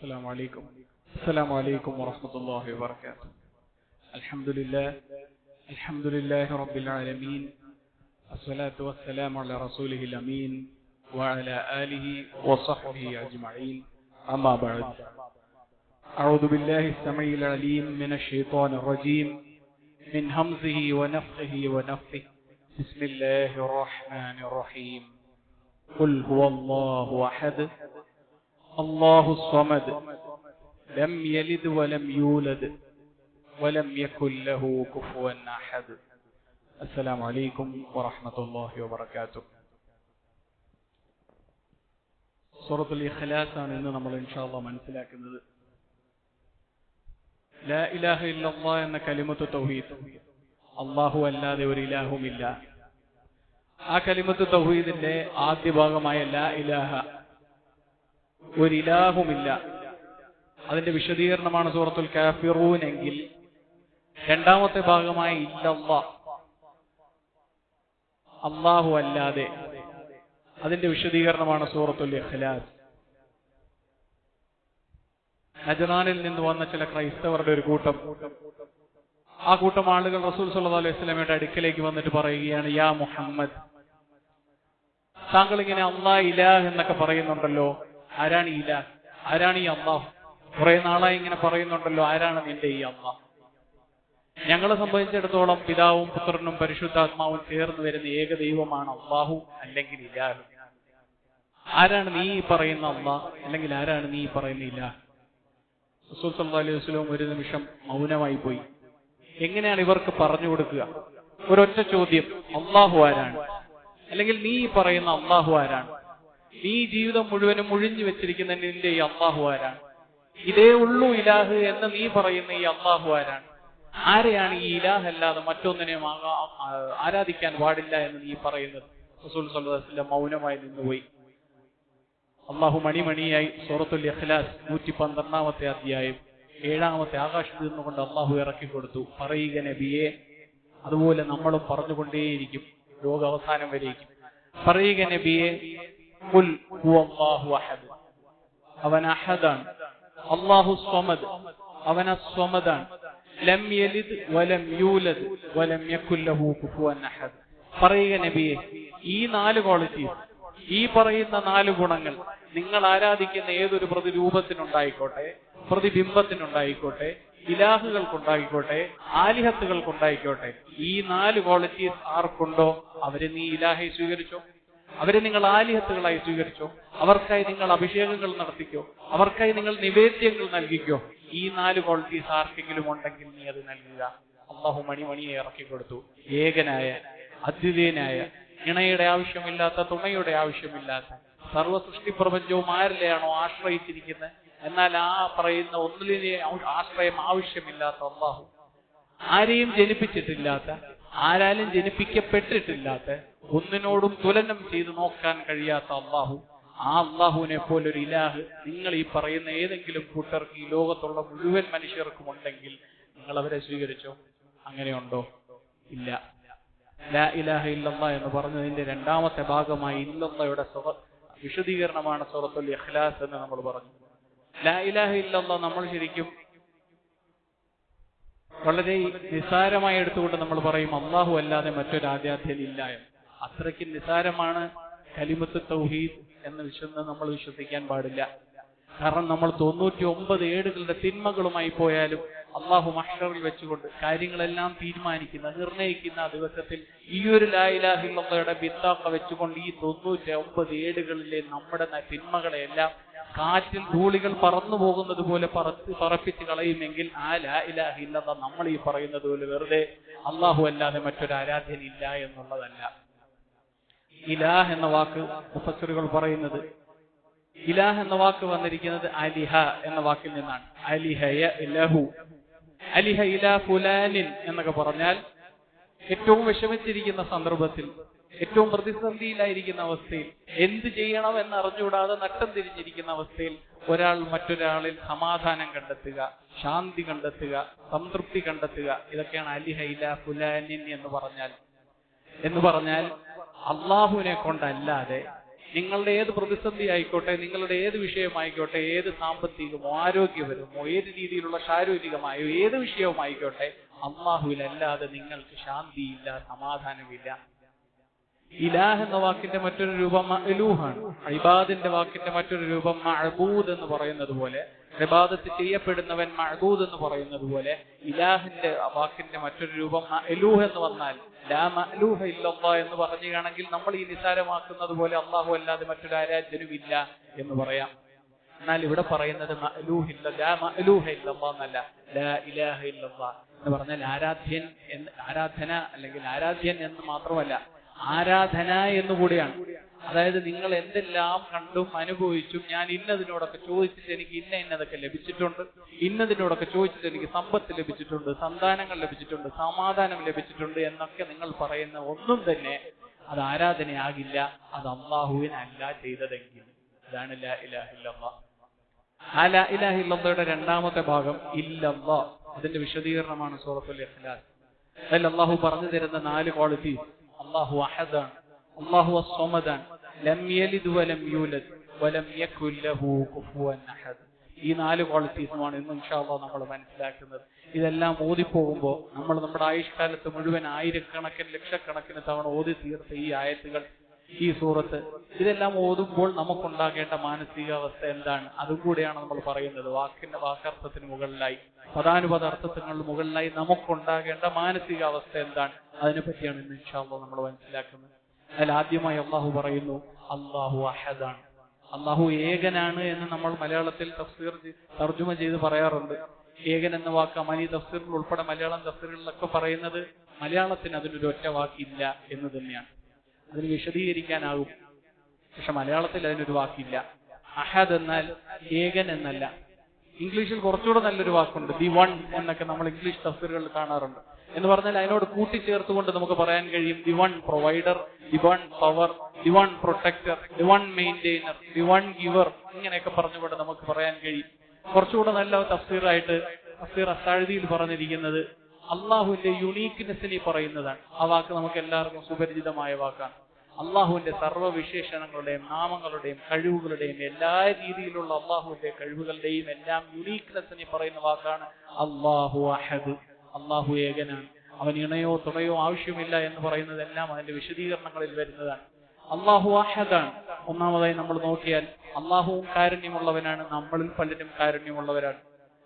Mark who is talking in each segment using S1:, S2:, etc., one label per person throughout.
S1: السلام عليكم. السلام عليكم ورحمة الله وبركاته. الحمد لله رب العالمين. الصلاة والسلام على رسوله الأمين وعلى آله وصحبه أجمعين. أما بعد. أعوذ بالله السميع العليم من الشيطان الرجيم من همزه ونفخه ونفثه. بسم الله الرحمن الرحيم. قل هو الله أحد الله الصمد لم يلد ولم يولد ولم يكن له كفوا أحد. السلام عليكم ورحمة الله وبركاته. സൂറത്തുൽ ഇഖ്ലാസ് ആണ് ഇന്ന് നമ്മൾ ഇൻഷാഅല്ലാഹ് മനസ്സിലാക്കുന്നത്. ലാ ഇലാഹ ഇല്ലല്ലാഹ് എന്ന കലിമത്ത് തൗഹീദ്, അല്ലാഹു അല്ലാതെ ഒരു ഇലാഹുമില്ല. ആ കലിമത്ത് തൗഹീദിന്റെ ആദ്യ ഭാഗമായ ലാ ഇലാഹ, ഒരു ഇലാഹുമില്ല, അതിന്റെ വിശദീകരണമാണ് സൂറത്തുൽ കാഫിറൂൻ എങ്കിൽ രണ്ടാമത്തെ ഭാഗമായ ഇല്ലല്ലാഹ്, അല്ലാഹു അല്ലാതെ, അതിന്റെ വിശദീകരണമാണ് സൂറത്തുൽ ഇഖ്ലാസ്. നജ്റാനിൽ നിന്ന് വന്ന ചില ക്രൈസ്തവരുടെ ഒരു കൂട്ടം, ആ കൂട്ടം ആളുകൾ റസൂൽ സല്ലല്ലാഹു അലൈഹി വസല്ലമയുടെ അടുക്കലേക്ക് വന്നിട്ട് പറയുകയാണ്, യാ മുഹമ്മദ്, താങ്കൾ ഇങ്ങനെ അല്ലാഹ് ഇലാഹ് എന്നൊക്കെ പറയുന്നുണ്ടല്ലോ, ആരാണ് ഈ ഇലാഹ്, ആരാണ് ഈ അല്ലാഹ്? കുറെ നാളായി ഇങ്ങനെ പറയുന്നുണ്ടല്ലോ, ആരാണ് നിന്റെ ഈ അല്ലാഹ്? ഞങ്ങളെ സംബന്ധിച്ചിടത്തോളം പിതാവും പുത്രനും പരിശുദ്ധാത്മാവും ചേർന്ന് വരുന്ന ഏക ദൈവമാണ് അല്ലാഹു, അല്ലെങ്കിൽ ഇലാഹ്. ആരാണ് നീ പറയുന്ന അല്ലാഹ്, അല്ലെങ്കിൽ ആരാണ് നീ പറയുന്ന ഇലാഹ്? റസൂൽ സല്ലല്ലാഹു അലൈഹി വസല്ലം ഒരു നിമിഷം മൗനമായി പോയി. എങ്ങനെയാണ് ഇവർക്ക് പറഞ്ഞു കൊടുക്കുക? ഒരൊറ്റ ചോദ്യം, അല്ലാഹു ആരാണ്, അല്ലെങ്കിൽ നീ പറയുന്ന അല്ലാഹു ആരാണ്? നീ ജീവിതം മുഴുവനും മുഴിഞ്ഞു വെച്ചിരിക്കുന്ന നിന്റെ ഈ അല്ലാഹു ആരാണ്? ഇതേ ഉള്ളൂ ഇലാഹ് എന്ന് നീ പറയുന്ന ഈ അല്ലാഹു ആരാണ്? ആരെയാണ് ഈ ഇലാഹ് അല്ലാതെ മറ്റൊന്നിനെയും ആരാധിക്കാൻ പാടില്ല എന്ന് നീ പറയുന്നത്? റസൂൽ സല്ലല്ലാഹു അലൈഹി വസല്ലം മൗനമായി നിന്നുപോയി. അല്ലാഹു മണിമണിയായി സൂറത്തുൽ ഇഖ്ലാസ് 112 അധ്യായം 7 ആകാശത്ത് നിന്നുകൊണ്ട് അല്ലാഹു ഇറക്കി കൊടുത്തു. പറയുക നബിയെ, അതുപോലെ നമ്മളും പറഞ്ഞുകൊണ്ടേയിരിക്കും ലോകാവസാനം വരേക്കും. പറയുക നബിയെ, ഖുൽ ഹുവല്ലാഹു അഹദ്, അവൻ അഹദാണ്. അല്ലാഹു സ്വമദ്, അവൻ അസ്വമദാണ്. ലം യലിദ് വലം യൂലദ് വലം യകുൽ ലഹു കുഫുവൻ അഹദ്. പറയുക നബിയെ, ഈ 4 ക്വാളിറ്റീസ്, ഈ പറയുന്ന 4 ഗുണങ്ങൾ നിങ്ങൾ ആരാധിക്കുന്ന ഏതൊരു പ്രതിരൂപത്തിനുണ്ടായിക്കോട്ടെ, പ്രതിബിംബത്തിനുണ്ടായിക്കോട്ടെ, ഇലാഹുകൾക്കുണ്ടായിക്കോട്ടെ, ആലിഹത്തുകൾക്കുണ്ടായിക്കോട്ടെ, ഈ 4 ക്വാളിറ്റീസ് ആർക്കുണ്ടോ അവരെ നീ ഇലാഹെ സ്വീകരിച്ചോ, അവരെ നിങ്ങൾ ആലിഹത്തുകളായി സ്വീകരിച്ചോ, അവർക്കായി നിങ്ങൾ അഭിഷേകങ്ങൾ നടത്തിക്കോ, അവർക്കായി നിങ്ങൾ നിവേദ്യങ്ങൾ നൽകിക്കോ. ഈ 4 ക്വാളിറ്റീസ് ആർക്കെങ്കിലും ഉണ്ടെങ്കിൽ നീ അത് നൽകുക. അല്ലാഹു മണിമണിയെ ഇറക്കി കൊടുത്തു. ഏകനായ, അദ്വിതീയനായ, ഇണയുടെ ആവശ്യമില്ലാത്ത, തുണയുടെ ആവശ്യമില്ലാത്ത, സർവ്വ സൃഷ്ടി പ്രപഞ്ചവും ആരിലെയാണോ ആശ്രയിച്ചിരിക്കുന്നത്, എന്നാൽ ആ പറയുന്ന ഒന്നിലെ ആശ്രയം ആവശ്യമില്ലാത്ത അല്ലാഹു, ആരെയും ജനിപ്പിച്ചിട്ടില്ലാത്ത, ആരാലും ജനിപ്പിക്കപ്പെട്ടിട്ടില്ലാത്ത, ഒന്നിനോടും തുലനം ചെയ്ത് നോക്കാൻ കഴിയാത്ത അല്ലാഹു, ആ അല്ലാഹുവിനെ പോലൊരു ഇലാഹ് നിങ്ങൾ ഈ പറയുന്ന ഏതെങ്കിലും കൂട്ടർക്ക്, ഈ ലോകത്തുള്ള മുഴുവൻ മനുഷ്യർക്കും ഉണ്ടെങ്കിൽ നിങ്ങൾ അവരെ സ്വീകരിച്ചോ? അങ്ങനെയുണ്ടോ? ഇല്ല. ലാ ഇലാഹ ഇല്ലല്ലാഹ് എന്ന് പറഞ്ഞതിന്റെ രണ്ടാമത്തെ ഭാഗമായി ഇല്ലല്ലാഹയുടെ വിശദീകരണമാണ് സൂറത്തുൽ ഇഖ്ലാസ് എന്ന് നമ്മൾ പറഞ്ഞു. ലാ ഇലാഹ ഇല്ലല്ലാഹ് നമ്മൾ ശരിക്കും വളരെ നിസാരമായി എടുത്തുകൊണ്ട് നമ്മൾ പറയും അല്ലാഹു അല്ലാതെ മറ്റൊരു ആരാധ്യൻ ഇല്ല എന്ന്. അത്രയ്ക്ക് നിസാരമാണ് കലിമത്ത് തൗഹീദ് എന്ന് നമ്മൾ വിശ്വസിക്കാൻ പാടില്ല. കാരണം നമ്മൾ 99 ഏടുകളുടെ തിന്മകളുമായി പോയാലും അല്ലാഹു മഹ്ശറിൽ വെച്ചുകൊണ്ട് കാര്യങ്ങളെല്ലാം തീരുമാനിക്കുന്ന, നിർണയിക്കുന്ന ദിവസത്തിൽ ഈ ഒരു ലാ ഇലാഹ ഇല്ലല്ലാഹയുടെ ബിത്താഖ വെച്ചുകൊണ്ട് ഈ 99 ഏടുകളിലെ നമ്മുടെ തിന്മകളെല്ലാം കാറ്റിൽ ധൂളികൾ പറന്നു പോകുന്നത് പോലെ പറപ്പിച്ച് കളയുമെങ്കിൽ ആ ലാ ഇലാഹ ഇല്ലല്ലാഹ് നമ്മൾ ഈ പറയുന്നത് പോലെ വെറുതെ അല്ലാഹു അല്ലാതെ മറ്റൊരു ആരാധ്യൻ ഇല്ല എന്നുള്ളതല്ല. ഇലാഹ് എന്ന വാക്ക് മുഫസ്സിറുകൾ പറയുന്നത്, ഇലാഹ് എന്ന വാക്ക് വന്നിരിക്കുന്നത് അലിഹ എന്ന വാക്കിൽ നിന്നാണ്. അലിഹയ ഇലഹു, അലിഹ ഇലാ ഫുലാനിൻ എന്നൊക്കെ പറഞ്ഞാൽ ഏറ്റവും വിഷമിച്ചിരിക്കുന്ന സന്ദർഭത്തിൽ, ഏറ്റവും പ്രതിസന്ധിയിലായിരിക്കുന്ന അവസ്ഥയിൽ, എന്ത് ചെയ്യണം എന്നറിഞ്ഞുകൂടാതെ നട്ടം തിരിഞ്ഞിരിക്കുന്ന അവസ്ഥയിൽ ഒരാൾ മറ്റൊരാളിൽ സമാധാനം കണ്ടെത്തുക, ശാന്തി കണ്ടെത്തുക, സംതൃപ്തി കണ്ടെത്തുക, ഇതൊക്കെയാണ് അലിഹ ഇലാ ഫുലാനിൻ എന്ന് പറഞ്ഞാൽ. അള്ളാഹുവിനെ കൊണ്ടല്ലാതെ നിങ്ങളുടെ ഏത് പ്രതിസന്ധി ആയിക്കോട്ടെ, നിങ്ങളുടെ ഏത് വിഷയമായിക്കോട്ടെ, ഏത് സാമ്പത്തികമോ ആരോഗ്യപരമോ ഏത് രീതിയിലുള്ള ശാരീരികമായോ ഏത് വിഷയവുമായിക്കോട്ടെ, അല്ലാഹുവിലല്ലാതെ നിങ്ങൾക്ക് ശാന്തിയില്ല, സമാധാനമില്ല. ഇലാഹ് എന്ന വാക്കിന്റെ മറ്റൊരു രൂപം മഅ്ലൂഹാണ്. ഇബാദിന്റെ വാക്കിന്റെ മറ്റൊരു രൂപം മഅബൂദ് എന്ന് പറയുന്നത് പോലെ, ഇബാദത്ത് ചെയ്യപ്പെടുന്നവൻ മഅബൂദ് എന്ന് പറയുന്നത് പോലെ, ഇലാഹിന്റെ വാക്കിന്റെ മറ്റൊരു രൂപം മഅ്ലൂഹ് എന്ന് വന്നാൽ ലാ മഅ്ലൂഹ ഇല്ലല്ലാഹ് എന്ന് പറയുകയാണെങ്കിൽ നമ്മൾ ഈ നിസാരമാക്കുന്നത് പോലെ അല്ലാഹു അല്ലാതെ മറ്റൊരു ആരാധ്യനുമില്ല എന്ന് പറയാം. എന്നാൽ ഇവിടെ പറയുന്നത് മഅ്ലൂഹ് ഇല്ല, ലാ മഅ്ലൂഹ ഇല്ലല്ലാഹ് എന്നല്ല, ലാ ഇലാഹ ഇല്ലല്ലാഹ് എന്ന് പറഞ്ഞാൽ ആരാധന അല്ലെങ്കിൽ ആരാധ്യൻ എന്ന് മാത്രമല്ല, ആരാധന എന്നുകൂടിയാണ്. അതായത് നിങ്ങൾ എന്തെല്ലാം കണ്ടും അനുഭവിച്ചും ഞാൻ ഇന്നതിനോടൊക്കെ ചോദിച്ചിട്ട് എനിക്ക് ഇന്നതൊക്കെ ലഭിച്ചിട്ടുണ്ട്, ഇന്നതിനോടൊക്കെ ചോദിച്ചിട്ട് എനിക്ക് സമ്പത്ത് ലഭിച്ചിട്ടുണ്ട്, സന്താനങ്ങൾ ലഭിച്ചിട്ടുണ്ട്, സമാധാനം ലഭിച്ചിട്ടുണ്ട് എന്നൊക്കെ നിങ്ങൾ പറയുന്ന ഒന്നും തന്നെ അത് ആരാധനയാകില്ല, അത് അല്ലാഹുവിനല്ല ചെയ്തതെങ്കിൽ. അതാണ് ലാ ഇലാഹ ഇല്ലല്ലാഹ്. ആ ലാ ഇലാഹ ഇല്ലല്ലാഹയുടെ രണ്ടാമത്തെ ഭാഗം ഇല്ലല്ലാഹ്. അതിന്റെ വിശദീകരണമാണ് സൂറത്തുൽ ഇഖ്ലാസ്. അതിൽ അല്ലാഹു പറഞ്ഞു തരുന്ന 4 ക്വാളിറ്റീസ്. അല്ലാഹു അഹദാൻ, അല്ലാഹു അസ്സമദാൻ, ലം യലിദ് വലം യൂലദ് വലം യകുൽ ലഹു കുഫുവൻ അഹദ്. ഈ 4 ക്വാളിറ്റീസുമാണ് ഇന്ന് ഇൻഷാ അല്ലാഹ് നമ്മൾ മനസ്സിലാക്കുന്നത്. ഇതെല്ലാം ഓതിപ്പോകുമ്പോൾ നമ്മൾ നമ്മുടെ ആയുഷ്കാലത്ത് മുഴുവൻ ആയിരക്കണക്കിന് ലക്ഷക്കണക്കിന് തവണ ഓതി തീർത്ത ഈ ആയത്തുകൾ, ഈ സൂറത്ത്, ഇതെല്ലാം ഓതുമ്പോൾ നമുക്കുണ്ടാകേണ്ട മാനസികാവസ്ഥ എന്താണ്, അതും കൂടിയാണ് നമ്മൾ പറയുന്നത്. വാക്കർത്ഥത്തിന് മുകളിലായി, പദാനുപദ അർത്ഥത്തിന് മുകളിലായി നമുക്കുണ്ടാകേണ്ട മാനസികാവസ്ഥ എന്താണ്, അതിനെപ്പറ്റിയാണ് ഇന്ന് ഇൻഷാ അല്ലാഹ് നമ്മൾ മനസ്സിലാക്കുന്നത്. അതിൽ ആദ്യമായി അല്ലാഹു പറയുന്നു അല്ലാഹു അഹദാണ്. അല്ലാഹു ഏകനാണ് എന്ന് നമ്മൾ മലയാളത്തിൽ തർജുമ ചെയ്ത് പറയാറുണ്ട്. ഏകൻ എന്ന വാക്ക് അമാനി തഫ്സീറിൽ ഉൾപ്പെടെ മലയാളം തഫ്സീറുകളിലൊക്കെ പറയുന്നത് മലയാളത്തിന് അതിനൊരു ഒറ്റ വാക്കില്ല എന്ന് തന്നെയാണ്. അതിന് വിശദീകരിക്കാനാകും, പക്ഷെ മലയാളത്തിൽ അതിനൊരു വാക്കില്ല. അഹദ് എന്നാൽ ഏകൻ എന്നല്ല. ഇംഗ്ലീഷിൽ കുറച്ചുകൂടെ നല്ലൊരു വാക്കുണ്ട്, ദി വൺ എന്നൊക്കെ നമ്മൾ ഇംഗ്ലീഷ് തഫ്സീറുകളിൽ കാണാറുണ്ട്. എന്ന് പറഞ്ഞാൽ അതിനോട് കൂട്ടിച്ചേർത്തുകൊണ്ട് നമുക്ക് പറയാൻ കഴിയും the one provider, the one power, the one protector, the one maintainer, the one giver, ഇങ്ങനെയൊക്കെ പറഞ്ഞുകൊണ്ട് നമുക്ക് പറയാൻ കഴിയും. കുറച്ചുകൂടെ നല്ല തഫ്സീറായിട്ട് തഫ്സീർ അസ്സാഴിദിയിൽ പറഞ്ഞിരിക്കുന്നത് അള്ളാഹുവിന്റെ യുണീക്ക്നെസ്സിനെ പറയുന്നതാണ്. ആ വാക്ക് നമുക്ക് എല്ലാവർക്കും സുപരിചിതമായ വാക്കാണ്. അള്ളാഹുവിന്റെ സർവ്വവിശേഷണങ്ങളുടെയും നാമങ്ങളുടെയും കഴിവുകളുടെയും എല്ലാ രീതിയിലുള്ള അള്ളാഹുവിന്റെ കഴിവുകളുടെയും എല്ലാം യുണീക്ക്നെസ്സിനെ പറയുന്ന വാക്കാണ് അല്ലാഹു അഹദ്. അള്ളാഹു ഏകനാണ്, അവൻ ഇണയോ തുണയോ ആവശ്യമില്ല എന്ന് പറയുന്നതെല്ലാം അതിന്റെ വിശദീകരണങ്ങളിൽ വരുന്നതാണ്. അള്ളാഹു അഹദാണ്. ഒന്നാമതായി നമ്മൾ നോക്കിയാൽ അള്ളാഹുവും കാരുണ്യമുള്ളവനാണ്, നമ്മളിൽ പലരും കാരുണ്യമുള്ളവരാണ്.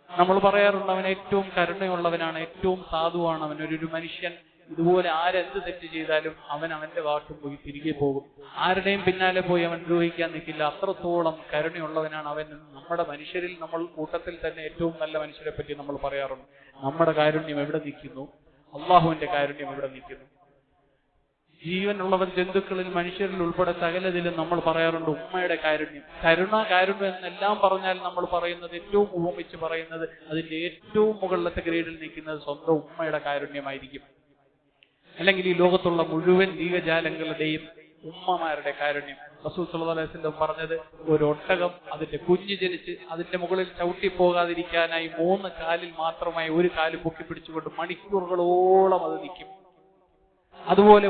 S1: നമ്മൾ പറയാറുണ്ട് അവൻ ഏറ്റവും കരുണയുള്ളവനാണ്, ഏറ്റവും സാധുവാണ്. അവനൊരു മനുഷ്യൻ ഇതുപോലെ ആരെന്ത് തെറ്റ് ചെയ്താലും അവൻ അവന്റെ വാക്ക് പോയി തിരികെ പോകും, ആരുടെയും പിന്നാലെ പോയി അവൻ ദ്രോഹിക്കാൻ നിൽക്കില്ല. അത്രത്തോളം കരുണയുള്ളവനാണ് അവൻ. നമ്മുടെ മനുഷ്യരിൽ, നമ്മൾ കൂട്ടത്തിൽ തന്നെ ഏറ്റവും നല്ല മനുഷ്യരെ പറ്റി നമ്മൾ പറയാറുണ്ട്. നമ്മുടെ കാരുണ്യം എവിടെ നിൽക്കുന്നു? അള്ളാഹുവിന്റെ കാരുണ്യം എവിടെ നിൽക്കുന്നു? ജീവനുള്ളവർ, ജന്തുക്കളിൽ, മനുഷ്യരിൽ ഉൾപ്പെടെ സകലതിലും നമ്മൾ പറയാറുണ്ട് ഉമ്മയുടെ കാരുണ്യം. കാരുണ്യം എന്നെല്ലാം പറഞ്ഞാൽ നമ്മൾ പറയുന്നത്, ഏറ്റവും ഉപമിച്ച് പറയുന്നത്, അതിന്റെ ഏറ്റവും മുകളിലത്തെ ഗ്രേഡിൽ നിൽക്കുന്നത് സ്വന്തം ഉമ്മയുടെ കാരുണ്യമായിരിക്കും. അല്ലെങ്കിൽ ഈ ലോകത്തുള്ള മുഴുവൻ ജീവജാലങ്ങളുടെയും ഉമ്മമാരുടെ കാരുണ്യം. റസൂൽ സല്ലല്ലാഹു അലൈഹി വസല്ലം പറഞ്ഞത്, ഒരു ഒട്ടകം അതിന്റെ കുഞ്ഞ് ജനിച്ച് അതിന്റെ മുകളിൽ ചവിട്ടിപ്പോകാതിരിക്കാനായി 3 കാലിൽ മാത്രമായി ഒരു കാല് പൊക്കി പിടിച്ചുകൊണ്ട് മണിക്കൂറുകളോളം അത് നിൽക്കും. അതുപോലെ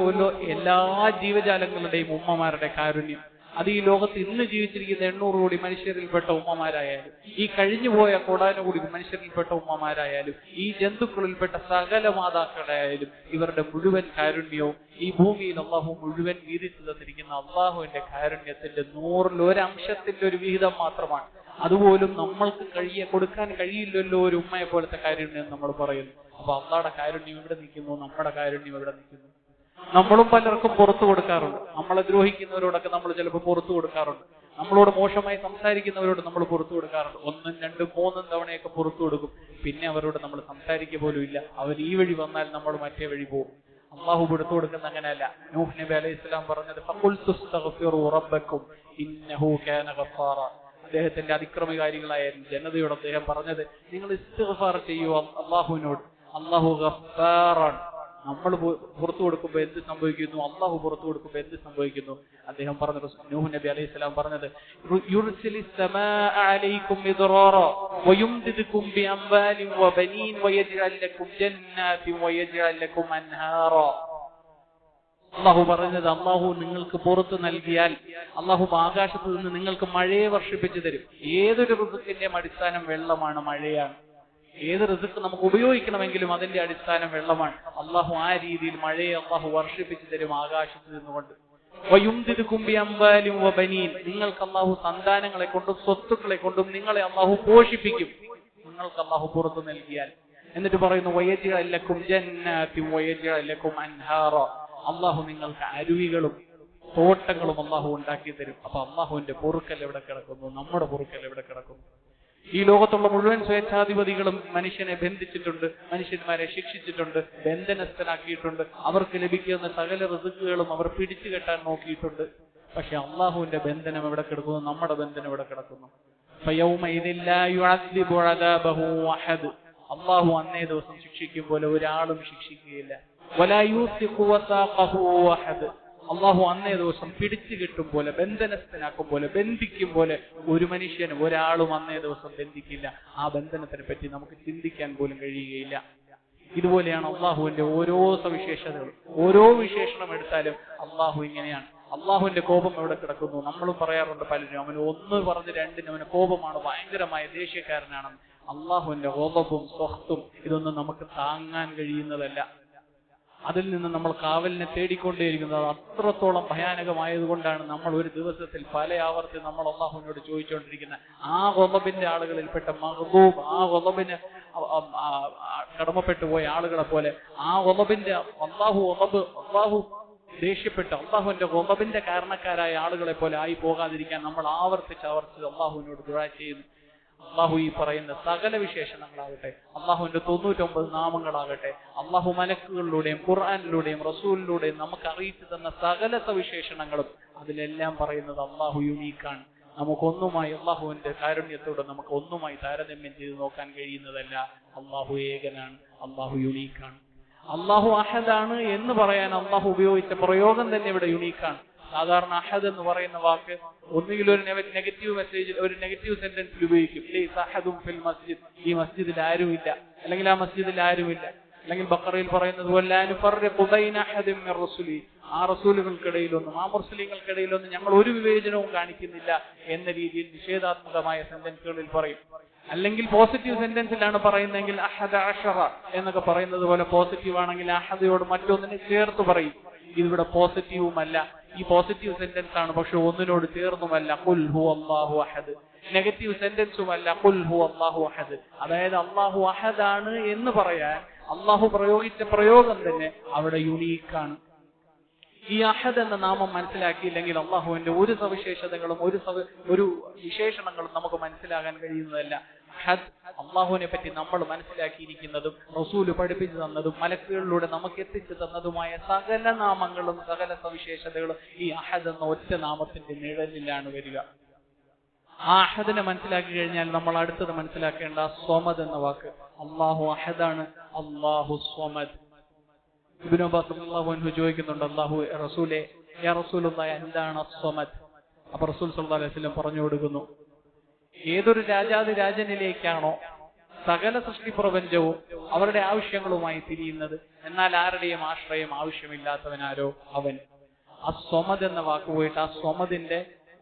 S1: എല്ലാ ജീവജാലങ്ങളുടെയും ഉമ്മമാരുടെ കാരുണ്യം, അത് ഈ ലോകത്ത് ഇന്ന് ജീവിച്ചിരിക്കുന്ന 800 കോടി മനുഷ്യരിൽപ്പെട്ട ഉമ്മമാരായാലും, ഈ കഴിഞ്ഞുപോയ കോടാനുകൂടി മനുഷ്യരിൽപ്പെട്ട ഉമ്മമാരായാലും, ഈ ജന്തുക്കളിൽപ്പെട്ട സകല മാതാക്കളായാലും, ഇവരുടെ മുഴുവൻ കാരുണ്യവും ഈ ഭൂമിയിൽ അള്ളാഹു മുഴുവൻ വീതിച്ചു തന്നിരിക്കുന്ന അള്ളാഹുവിന്റെ കാരുണ്യത്തിന്റെ 100ൽ 1 അംശത്തിന്റെ ഒരു വിഹിതം മാത്രമാണ്. അതുപോലും നമ്മൾക്ക് കൊടുക്കാൻ കഴിയില്ലല്ലോ ഒരു ഉമ്മയെ പോലത്തെ കാരുണ്യം നമ്മൾ പറയുന്നു. അപ്പൊ അള്ളാഹുടെ കാരുണ്യം എവിടെ നിൽക്കുന്നു? നമ്മുടെ കാരുണ്യം എവിടെ നിൽക്കുന്നു? നമ്മളും പലർക്കും പുറത്തു കൊടുക്കാറുണ്ട്. നമ്മളെ ദ്രോഹിക്കുന്നവരോടൊക്കെ നമ്മൾ ചിലപ്പോൾ പുറത്തു കൊടുക്കാറുണ്ട്. നമ്മളോട് മോശമായി സംസാരിക്കുന്നവരോട് നമ്മൾ പുറത്തു കൊടുക്കാറുണ്ട്. 1, 2, 3 തവണയൊക്കെ പുറത്തു കൊടുക്കും. പിന്നെ അവരോട് നമ്മൾ സംസാരിക്കുക പോലും ഇല്ല. അവർ ഈ വഴി വന്നാൽ നമ്മൾ മറ്റേ വഴി പോകും. അള്ളാഹു പുറത്തു കൊടുക്കുന്ന അങ്ങനെയല്ല. നൂഹ് നബി അലൈഹി സ്വലാം പറഞ്ഞത് ഫഖുൽതുസ്തഗ്ഫിറൂ റബ്ബക്കും ഇന്നഹു കാന ഗഫാറ. അദ്ദേഹത്തിന്റെ അതിക്രമകാരികളായ ജനതയോട് അദ്ദേഹം പറഞ്ഞത്, നിങ്ങൾ ഇസ്തിഗ്ഫാർ ചെയ്യൂ അള്ളാഹുവിനോട്, അള്ളാഹു ഗഫാറാണ്. നമ്മൾ പുറത്തു കൊടുക്കുമ്പോൾ എന്ത് സംഭവിക്കുന്നു? അള്ളാഹു പുറത്തു കൊടുക്കുമ്പോൾ എന്ത് സംഭവിക്കുന്നു? അദ്ദേഹം പറഞ്ഞത്, നൂഹ് നബി അലൈഹി സ്വലാം പറഞ്ഞത്, യുർസിലിസ് സമാഅ അലൈക്കും മിദ്റാറ വയുംദിദുകും ബിഅംവാലിൻ വബനീൻ വയജ്അൽ ലക്കും ജന്നാതിൻ വയജ്അൽ ലക്കും അൻഹാറ. അള്ളാഹു പറഞ്ഞത്, അള്ളാഹു നിങ്ങൾക്ക് പുറത്തു നൽകിയാൽ അള്ളാഹു ആകാശത്ത് നിന്ന് നിങ്ങൾക്ക് മഴയെ വർഷിപ്പിച്ചു തരും. ഏതൊരു റിസ്ക്കിന്റെയും അടിസ്ഥാനം വെള്ളമാണ്, മഴയാണ്. ഏത് റിസ്ക് നമുക്ക് ഉപയോഗിക്കണമെങ്കിലും അതിന്റെ അടിസ്ഥാനം വെള്ളമാണ്. അള്ളാഹു ആ രീതിയിൽ മഴയെ അള്ളാഹു വർഷിപ്പിച്ചു തരും ആകാശത്ത് നിന്നുകൊണ്ട്. നിങ്ങൾക്ക് അള്ളാഹു സന്താനങ്ങളെ കൊണ്ടും സ്വത്തുക്കളെ കൊണ്ടും നിങ്ങളെ അള്ളാഹു പോഷിപ്പിക്കും, നിങ്ങൾക്ക് അള്ളാഹു പുറത്തു നൽകിയാൽ. എന്നിട്ട് പറയുന്നു, അള്ളാഹു നിങ്ങൾക്ക് അരുവികളും തോട്ടങ്ങളും അള്ളാഹു ഉണ്ടാക്കി തരും. അപ്പൊ അള്ളാഹുവിന്റെ പൊറുക്കൽ എവിടെ കിടക്കുന്നു? നമ്മുടെ പൊറുക്കൽ എവിടെ കിടക്കുന്നു? ഈ ലോകത്തുള്ള മുഴുവൻ സ്വേച്ഛാധിപതികളും മനുഷ്യനെ ബന്ധിച്ചിട്ടുണ്ട്, മനുഷ്യന്മാരെ ശിക്ഷിച്ചിട്ടുണ്ട്, ബന്ധനസ്ഥനാക്കിയിട്ടുണ്ട്. അവർക്ക് ലഭിക്കുന്ന സകല റിസ്കുകളും അവർ പിടിച്ചു കെട്ടാൻ നോക്കിയിട്ടുണ്ട്. പക്ഷെ അള്ളാഹുവിന്റെ ബന്ധനം എവിടെ കിടക്കുന്നു? നമ്മുടെ ബന്ധനം എവിടെ കിടക്കുന്നു? അള്ളാഹു അന്നേ ദിവസം ശിക്ഷിക്കും പോലെ ഒരാളും ശിക്ഷിക്കുകയില്ല. അള്ളാഹു അന്നേ ദിവസം പിടിച്ചു കിട്ടും പോലെ, ബന്ധനസ്ഥനാക്കും പോലെ, ബന്ധിക്കും പോലെ ഒരു മനുഷ്യനും ഒരാളും അന്നേ ദിവസം ബന്ധിക്കില്ല. ആ ബന്ധനത്തിനെ പറ്റി നമുക്ക് ചിന്തിക്കാൻ പോലും കഴിയുകയില്ല. ഇതുപോലെയാണ് അള്ളാഹുവിന്റെ ഓരോ സവിശേഷതകളും. ഓരോ വിശേഷണം എടുത്താലും അള്ളാഹു ഇങ്ങനെയാണ്. അള്ളാഹുവിന്റെ കോപം എവിടെ കിടക്കുന്നു? നമ്മളും പറയാറുണ്ട് പലരും, അവന് ഒന്ന് പറഞ്ഞ് രണ്ടിന് അവന് കോപമാണ്, ഭയങ്കരമായ ദേഷ്യക്കാരനാണെന്ന്. അള്ളാഹുവിന്റെ കോപവും സ്വഹത്തും ഇതൊന്നും നമുക്ക് താങ്ങാൻ കഴിയുന്നതല്ല. അതിൽ നിന്ന് നമ്മൾ കാവലിനെ തേടിക്കൊണ്ടേയിരിക്കുന്നത്. അത്രത്തോളം ഭയാനകമായതുകൊണ്ടാണ് നമ്മൾ ഒരു ദിവസത്തിൽ പല ആവർത്തി നമ്മൾ അള്ളാഹുവിനോട് ചോദിച്ചുകൊണ്ടിരിക്കുന്നത്. ആ ഗളബിന്റെ ആളുകളിൽപ്പെട്ട മഹ്ബൂബ്, ആ ഗളബിന് കടമപ്പെട്ടു പോയ ആളുകളെ പോലെ, ആ ഗളബിന്റെ അള്ളാഹു ദേഷ്യപ്പെട്ട് അള്ളാഹുവിന്റെ ഗളബിന്റെ കാരണക്കാരായ ആളുകളെ പോലെ ആയി പോകാതിരിക്കാൻ നമ്മൾ ആവർത്തിച്ച് അള്ളാഹുവിനോട് ദുആ ചെയ്യുന്നു. അള്ളാഹു ഈ പറയുന്ന സകല വിശേഷണങ്ങളാകട്ടെ, അള്ളാഹുവിന്റെ 99 നാമങ്ങളാകട്ടെ, അള്ളാഹു മലക്കുകളിലൂടെയും ഖുർആനിലൂടെയും റസൂലിലൂടെയും നമുക്ക് അറിയിച്ചു തന്ന സകല സവിശേഷണങ്ങളും അതിലെല്ലാം പറയുന്നത് അള്ളാഹു യുണീക്കാണ്. നമുക്കൊന്നുമായി അള്ളാഹുവിന്റെ കാരുണ്യത്തോടെ നമുക്ക് ഒന്നുമായി താരതമ്യം ചെയ്ത് നോക്കാൻ കഴിയുന്നതല്ല. അള്ളാഹു ഏകനാണ്, അള്ളാഹു യുണീക്കാണ്. അള്ളാഹു അഹദാണ് എന്ന് പറയാൻ അള്ളാഹു ഉപയോഗിച്ച പ്രയോഗം തന്നെ ഇവിടെ യുണീക്കാണ്. സാധാരണ അഹദ് എന്ന് പറയുന്ന വാക്ക് ഒന്നുകിൽ ഒരു നെഗറ്റീവ് മെസ്സേജിൽ, ഒരു നെഗറ്റീവ് സെന്റൻസിൽ ഉപയോഗിക്കും. ഈ മസ്ജിദിൽ ആരുമില്ല, അല്ലെങ്കിൽ ആ മസ്ജിദിൽ ആരുമില്ല. അല്ലെങ്കിൽ ബഖറയിൽ പറയുന്നത് പോലെ ആ റസൂലുകൾക്കിടയിലൊന്നും ആ മുസ്ലിങ്ങൾക്കിടയിലൊന്നും ഞങ്ങൾ ഒരു വിവേചനവും കാണിക്കുന്നില്ല എന്ന രീതിയിൽ നിഷേധാത്മകമായ സെന്റൻസുകളിൽ പറയും. അല്ലെങ്കിൽ പോസിറ്റീവ് സെന്റൻസിലാണ് പറയുന്നതെങ്കിൽ അഹദ അശറ എന്നൊക്കെ പറയുന്നത് പോലെ പോസിറ്റീവ് ആണെങ്കിൽ അഹദയോട് മറ്റൊന്നിനെ ചേർത്ത് പറയും. ഇതിവിടെ പോസിറ്റീവുമല്ല, ഈ പോസിറ്റീവ് സെന്റൻസ് ആണ്, പക്ഷെ ഒന്നിനോട് ചേർന്നുമല്ല. ഖുൽ ഹുവല്ലാഹു അഹദ്. നെഗറ്റീവ് സെന്റൻസുമല്ല, ഖുൽ ഹുവല്ലാഹു അഹദ്. അതായത് അള്ളാഹു അഹദാണ് എന്ന് പറയാൻ അള്ളാഹു പ്രയോഗിച്ച പ്രയോഗം തന്നെ അവിടെ യുണീക്കാണ്. ഈ അഹദ് എന്ന നാമം മനസ്സിലാക്കിയില്ലെങ്കിൽ അള്ളാഹുവിന്റെ ഒരു സവിശേഷതകളും ഒരു വിശേഷണങ്ങളും നമുക്ക് മനസ്സിലാകാൻ കഴിയുന്നതല്ല. അഹദ് അള്ളാഹുവിനെ പറ്റി നമ്മൾ മനസ്സിലാക്കിയിരിക്കുന്നതും റസൂല് പഠിപ്പിച്ചു തന്നതും മലക്കുകളിലൂടെ നമുക്ക് എത്തിച്ചു തന്നതുമായ സകല നാമങ്ങളും സകല സവിശേഷതകളും ഈ അഹദ് എന്ന ഒറ്റ നാമത്തിന്റെ നിഴലിലാണ് വരിക. ആ അഹദിനെ മനസ്സിലാക്കി കഴിഞ്ഞാൽ നമ്മൾ അടുത്തത് മനസ്സിലാക്കേണ്ട സ്വമദ് എന്ന വാക്ക്. അള്ളാഹു അഹദാണ്, അള്ളാഹു സ്വമദ്. ഇബ്നു അബ്ബാസ് റളിയല്ലാഹു അൻഹു ചോദിക്കുന്നുണ്ട്, അല്ലാഹു റസൂലേ, യാ റസൂലുള്ളാഹി, എന്താണ് സ്വമദ്? അപ്പോൾ റസൂൽ സല്ലല്ലാഹു അലൈഹി വസല്ലം പറഞ്ഞു കൊടുക്കുന്നു, ഏതൊരു രാജാതിരാജനിലേക്കാണോ സകല സൃഷ്ടിപ്രപഞ്ചവും അവരുടെ ആവശ്യങ്ങളുമായി തിരിയുന്നത്, എന്നാൽ ആരുടെയും ആശ്രയം ആവശ്യമില്ലാത്തവനാരോ അവൻ. ആ സ്വമദ് എന്ന വാക്ക് പോയിട്ട് ആ സ്വമദിന്റെ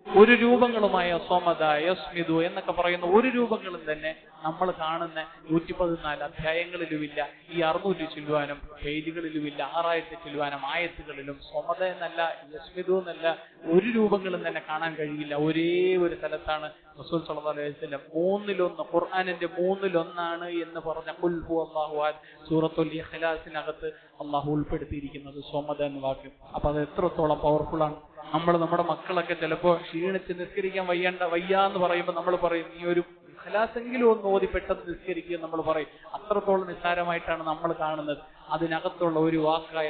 S1: ഒരു രൂപങ്ങളുമായ സ്വമദ, യസ്മിദു എന്നൊക്കെ പറയുന്ന ഒരു രൂപങ്ങളും തന്നെ നമ്മൾ കാണുന്ന 114 അധ്യായങ്ങളിലുമില്ല, ഈ 600 ചില്ലുവാനും പേജുകളിലുമില്ല, 6000 ചില്ലുവാനും ആയത്തുകളിലും സ്വമദ എന്നല്ല, യസ്മിദു എന്നല്ല ഒരു രൂപങ്ങളും തന്നെ കാണാൻ കഴിയില്ല. ഒരേ ഒരു സ്ഥലത്താണ് റസൂൽ സല്ലല്ലാഹു അലൈഹി വസല്ലം 3-1 ഖുർആനിന്റെ 3-1 എന്ന് പറഞ്ഞ ഖുൽ ഹുവല്ലാഹു അഹദ് സൂറത്തുൽ ഇഖ്ലാസിനകത്ത് അള്ളാഹു ഉൾപ്പെടുത്തിയിരിക്കുന്നത് സ്വമദ എന്ന വാക്ക്. അപ്പൊ അത് എത്രത്തോളം പവർഫുൾ ആണ്. നമ്മുടെ മക്കളൊക്കെ ചിലപ്പോ ക്ഷീണിച്ച് നിസ്കരിക്കാൻ വയ്യാന്ന് പറയുമ്പോൾ നമ്മൾ പറയും, നീ ഒരു ഇഖ്ലാസെങ്കിലും ഒന്ന് ഓതി പെട്ടെന്ന് നിസ്കരിക്കുക നമ്മൾ പറയും. അത്രത്തോളം നിസ്സാരമായിട്ടാണ് നമ്മൾ കാണുന്നത്. അതിനകത്തുള്ള ഒരു വാക്കായ